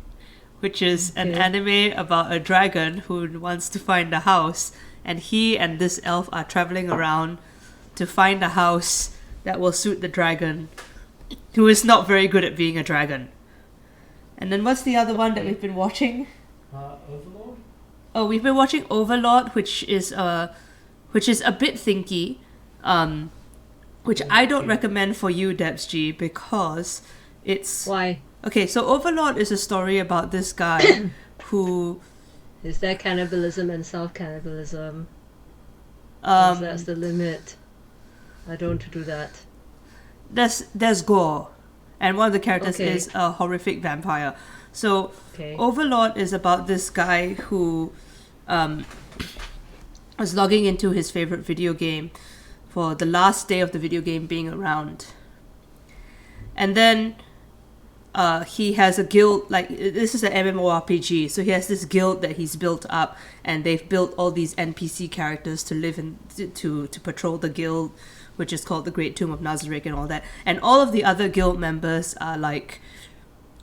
which is an anime about a dragon who wants to find a house, and he and this elf are traveling around to find a house that will suit the dragon, who is not very good at being a dragon. And then what's the other one that we've been watching? Overlord? Oh, we've been watching Overlord, which is a bit thinky, which I don't recommend for you, Debs G, because it's... Why? Okay, so Overlord is a story about this guy who... Is there cannibalism and self-cannibalism? That's the limit. I don't do that. There's gore, and one of the characters is a horrific vampire. So Okay. Overlord is about this guy who was logging into his favorite video game for the last day of the video game being around. And then he has a guild, like this is an MMORPG, so he has this guild that he's built up, and they've built all these NPC characters to live in, to patrol the guild, which is called the Great Tomb of Nazarick and all that. And all of the other guild members are like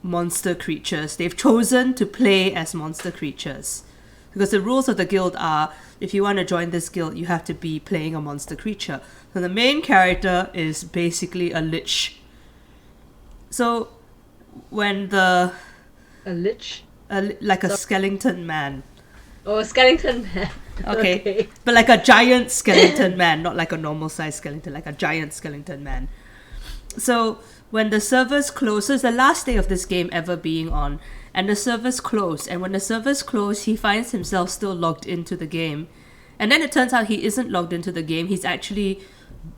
monster creatures. They've chosen to play as monster creatures. Because the rules of the guild are, if you want to join this guild, you have to be playing a monster creature. So the main character is basically a lich. So when A lich? like a skeleton man. Oh, a skeleton man. Okay. But like a giant skeleton man, not like a normal size skeleton, like a giant skeleton man. So when the servers close, so it's the last day of this game ever being on, and the servers close, and when the servers close, he finds himself still logged into the game. And then it turns out he isn't logged into the game, he's actually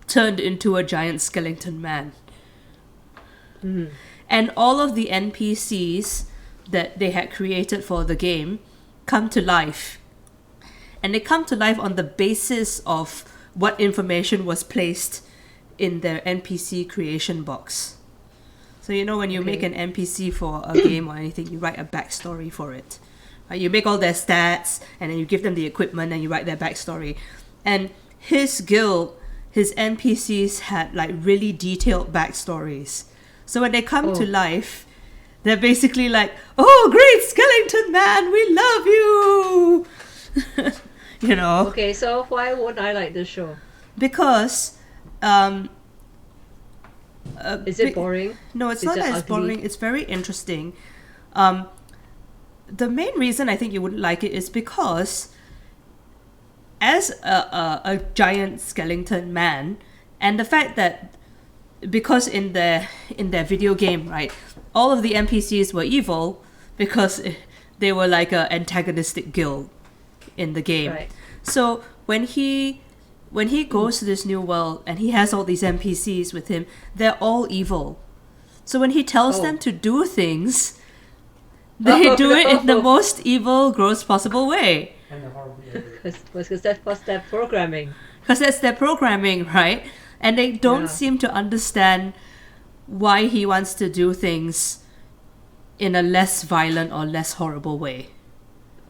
turned into a giant skeleton man. And all of the NPCs that they had created for the game come to life. And they come to life on the basis of what information was placed in their NPC creation box. So you know when you make an NPC for a game or anything, you write a backstory for it. Right? You make all their stats, and then you give them the equipment, and you write their backstory. And his guild, his NPCs had like really detailed backstories. So when they come to life, they're basically like, "Oh, great skeleton man, we love you!" You know? Okay, so why won't I like this show? Because Is it boring? No, it's Is not it as ugly? boring. It's very interesting. The main reason I think you wouldn't like it is because as a giant skeleton man, and the fact that because in their video game, right, all of the NPCs were evil because they were like a antagonistic guild in the game. Right. So when he goes to this new world and he has all these NPCs with him, they're all evil. So when he tells them to do things, they do it in the most evil, gross possible way. Because that's their programming. Because that's their programming, right? And they don't seem to understand why he wants to do things in a less violent or less horrible way.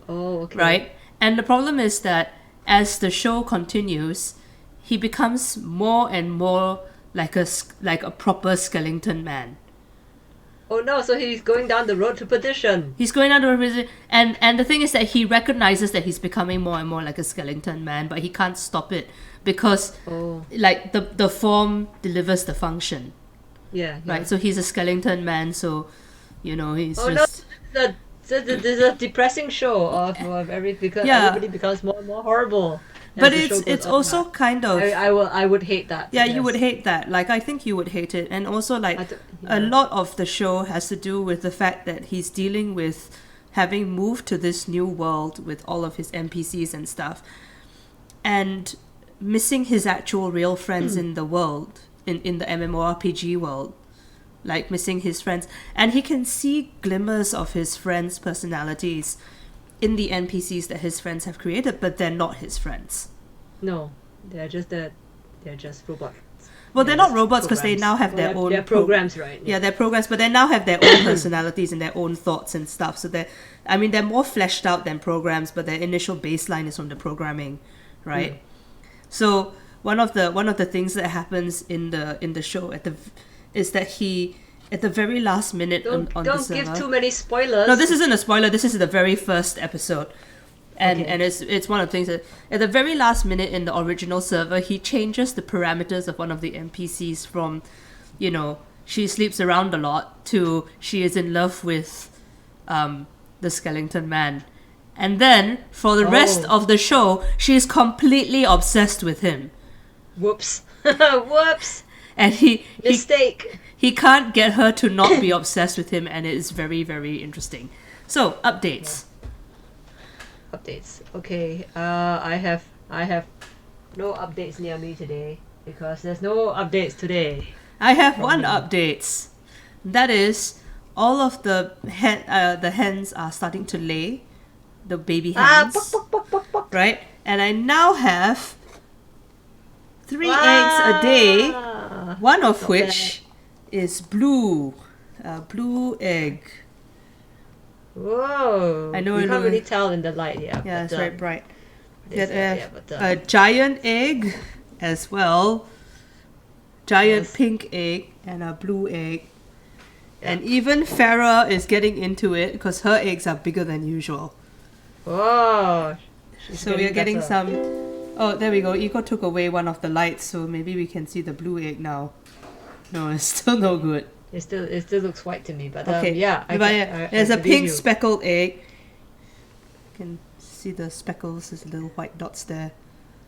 Oh, okay. Right? And the problem is that as the show continues, he becomes more and more like a proper skeleton man. Oh no, so he's going down the road to perdition. He's going down the road, and the thing is that he recognizes that he's becoming more and more like a skeleton man, but he can't stop it because like the form delivers the function. Yeah. Right? So he's a skeleton man, so you know he's just no, this is a depressing show of because everybody becomes more and more horrible. But it's also kind of I would hate that. Yeah, you would hate that. Like I think you would hate it, and also like a lot of the show has to do with the fact that he's dealing with having moved to this new world with all of his NPCs and stuff, and missing his actual real friends in the world, in the MMORPG world. Like missing his friends, and he can see glimmers of his friends' personalities in the NPCs that his friends have created, but they're not his friends. No, they're just robots. Well, they're not robots because they now have their own... They're programs, right? Yeah, they're programs, but they now have their own personalities and their own thoughts and stuff. So they're more fleshed out than programs, but their initial baseline is from the programming, right? So one of the things that happens in the show is that he, at the very last minute on the server... Don't give too many spoilers. No, this isn't a spoiler. This is the very first episode. And it's one of the things that... At the very last minute in the original server, he changes the parameters of one of the NPCs from, you know, she sleeps around a lot to she is in love with the skeleton man. And then, for the rest of the show, she is completely obsessed with him. Whoops. Whoops. And Mistake. He can't get her to not be obsessed with him, and it is very, very interesting. So, updates. Updates. Okay. I have no updates near me today because there's no updates today. I have one update. That is, all of the hens are starting to lay, the baby Ah, hens, pok, pok, pok, pok, pok. right? And I now have 3 eggs a day, Wow. one of Not which is blue, blue egg. Whoa. I know, You I can't know. really tell in the light, yeah. Yeah, but, it's very bright. it's, Get a giant egg as well, giant Yes. pink egg, and a blue egg. Yeah. And even Farah is getting into it because her eggs are bigger than usual. Whoa. So we are getting some. Oh, there we go. Iko took away one of the lights, so maybe we can see the blue egg now. No, it's still no good. It still looks white to me, but Okay. yeah. There's a believe pink you. speckled egg. You can see the speckles, there's little white dots there.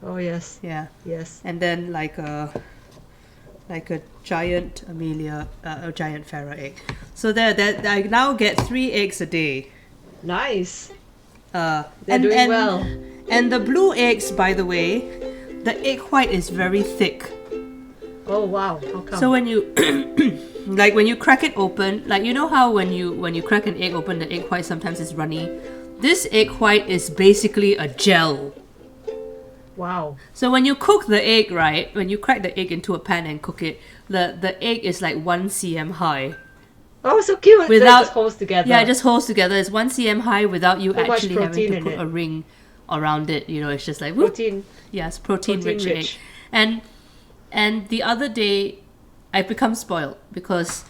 Oh yes, Yeah. yes. And then like a giant a giant Farah egg. So there, I now get 3 eggs a day. Nice. They're doing well. And the blue eggs, by the way, the egg white is very thick. Oh wow. How come? So when you like when you crack it open, like you know how when you crack an egg open, the egg white sometimes is runny. This egg white is basically a gel. Wow. So when you cook the egg, right, when you crack the egg into a pan and cook it, the egg is like 1 cm high. Oh, so cute. Without- It just holds together. Yeah, it just holds together. It's 1 cm high without you So much actually having protein to in put it. a ring around it. You know, it's just like whoop. protein. Yes, protein rich egg. Protein-rich. And the other day, I've become spoiled because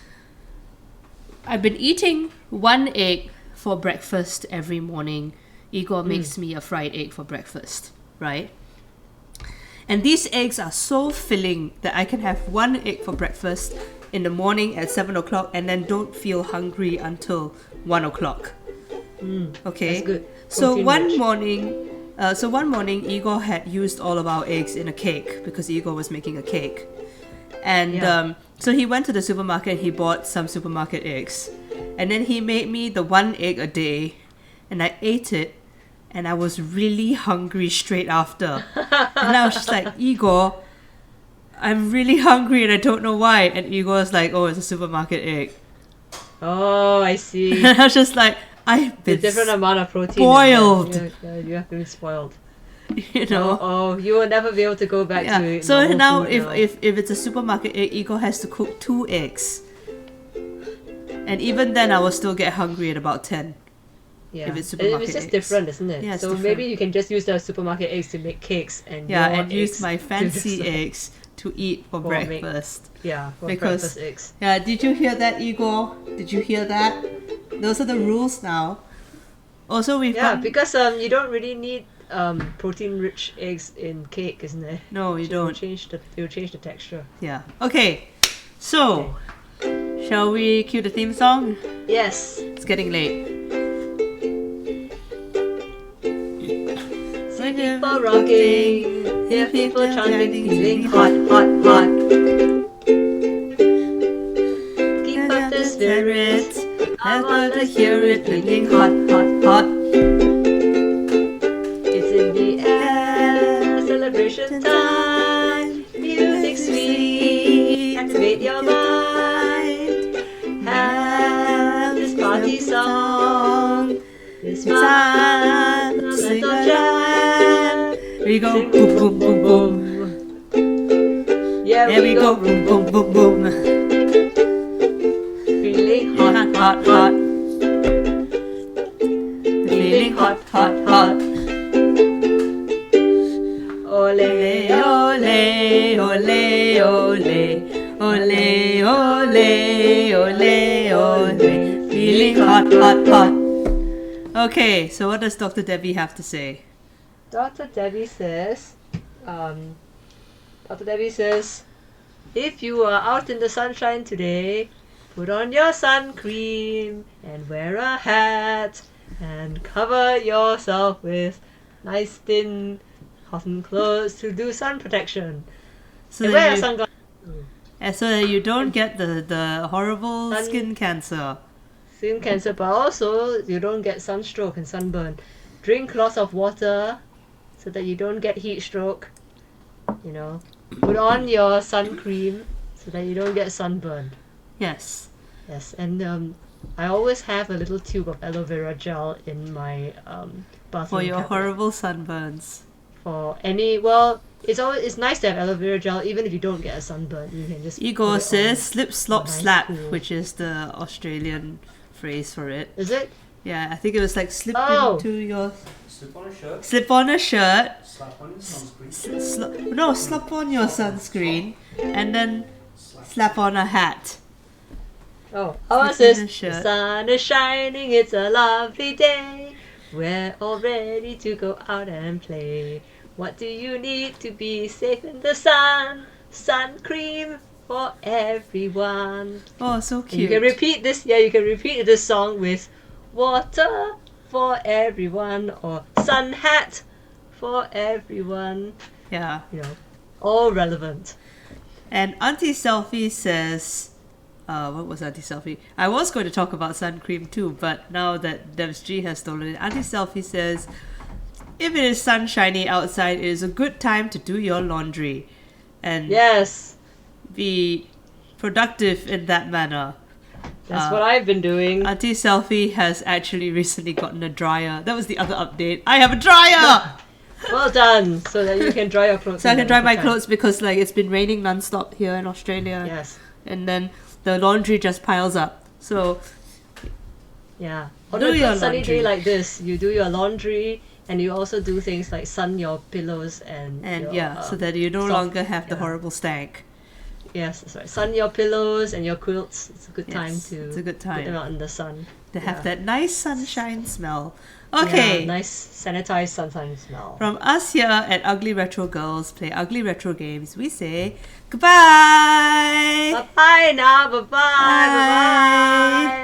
I've been eating 1 egg for breakfast every morning. Igor makes me a fried egg for breakfast, right? And these eggs are so filling that I can have 1 egg for breakfast in the morning at 7 o'clock and then don't feel hungry until 1 o'clock. Okay? That's good. So Protein-rich. one morning, Igor had used all of our eggs in a cake because Igor was making a cake. And Yeah. so he went to the supermarket and he bought some supermarket eggs. And then he made me the 1 egg a day and I ate it and I was really hungry straight after. And I was just like, Igor, I'm really hungry and I don't know why. And Igor's like, oh, it's a supermarket egg. Oh, I see. And I was just like, I've The been different amount of protein. spoiled. You have been spoiled. you know. Oh, you will never be able to go back to Yeah. it. So now, if it's a supermarket egg, Igor has to cook 2 eggs. And even then, I will still get hungry at about 10. yeah. if it's supermarket it's just eggs. different, isn't it? Yeah, it's so different. maybe you can just use the supermarket eggs to make cakes and Yeah, your and use eggs my to fancy just, eggs to eat for For make- breakfast. Yeah, for Because- breakfast eggs. Yeah, did you hear that, Igor? Did you hear that? Those are the rules now. Also, we've Yeah, got... because you don't really need protein-rich eggs in cake, isn't it? No, you It will don't. change the texture. Yeah. Okay, so... Shall we cue the theme song? Yes. It's getting late. See people rocking, hear people chanting, feeling hot, hot, hot. Keep up the spirits, I want to hear it, feeling hot, hot, hot. It's in the air, celebration time. Music sweet, activate your mind. Have this party song. This fun, little jam. Here we go. Sing Boom, boom, boom, boom. Yeah, There we go. Boom, boom, boom, boom. Feeling hot, Hot, hot, hot. Feeling hot, hot, hot. Ole, Ole, ole, ole. Ole, ole, ole, ole. Feeling hot, hot, hot. Okay, so what does Dr. Debbie have to say? Dr. Debbie says, if you are out in the sunshine today, put on your sun cream and wear a hat and cover yourself with nice thin cotton clothes to do sun protection. So And wear that a you, sunglasses. so that you don't get the horrible Sun- skin cancer. Skin cancer, but also you don't get sunstroke and sunburn. Drink lots of water so that you don't get heat stroke. You know, put on your sun cream so that you don't get sunburned. Yes. Yes, and I always have a little tube of aloe vera gel in my bathroom For your cabinet. horrible sunburns. For it's nice to have aloe vera gel even if you don't get a sunburn. You can just Igor put it says on. slip, slop, nice slap, cool. which is the Australian phrase for it. Is it? Yeah, I think it was like slip Oh. into your... Slip on a shirt. Slip on a shirt. Slap on your sunscreen. No, slap on your sunscreen. And then slap on a hat. Oh, ours Slip in a is shirt. the sun is shining, it's a lovely day. We're all ready to go out and play. What do you need to be safe in the sun? Sun cream for everyone. Oh, so And cute. you can repeat this. Yeah, you can repeat this song with water for everyone or sun hat for everyone. Yeah. You know, all relevant. And Auntie Selfie says... what was Auntie Selfie? I was going to talk about sun cream too, but now that Devs G has stolen it, Auntie Selfie says, if it is sunshiny outside, it is a good time to do your laundry and Yes, be productive in that manner. that's what I've been doing. Auntie Selfie has actually recently gotten a dryer. That was the other update. I have a dryer! Well done, so that you can dry your clothes. So I in can the dry my winter time. clothes because like it's been raining non-stop here in Australia. Yes, And then the laundry just piles up. So yeah. On Do a your good sunny laundry. day like this, you do your laundry and you also do things like sun your pillows and your, yeah, so that you no soft- longer have the yeah. horrible stank. Yes, that's right. Sun your pillows and your quilts. It's a good time Yes, to it's a good put them time out in the sun. to have Yeah. that nice sunshine smell. Yeah, Okay, nice sanitized sunshine smell. from us here at Ugly Retro Girls Play Ugly Retro Games, we say goodbye. Bye bye now. Bye bye. Bye. Bye bye.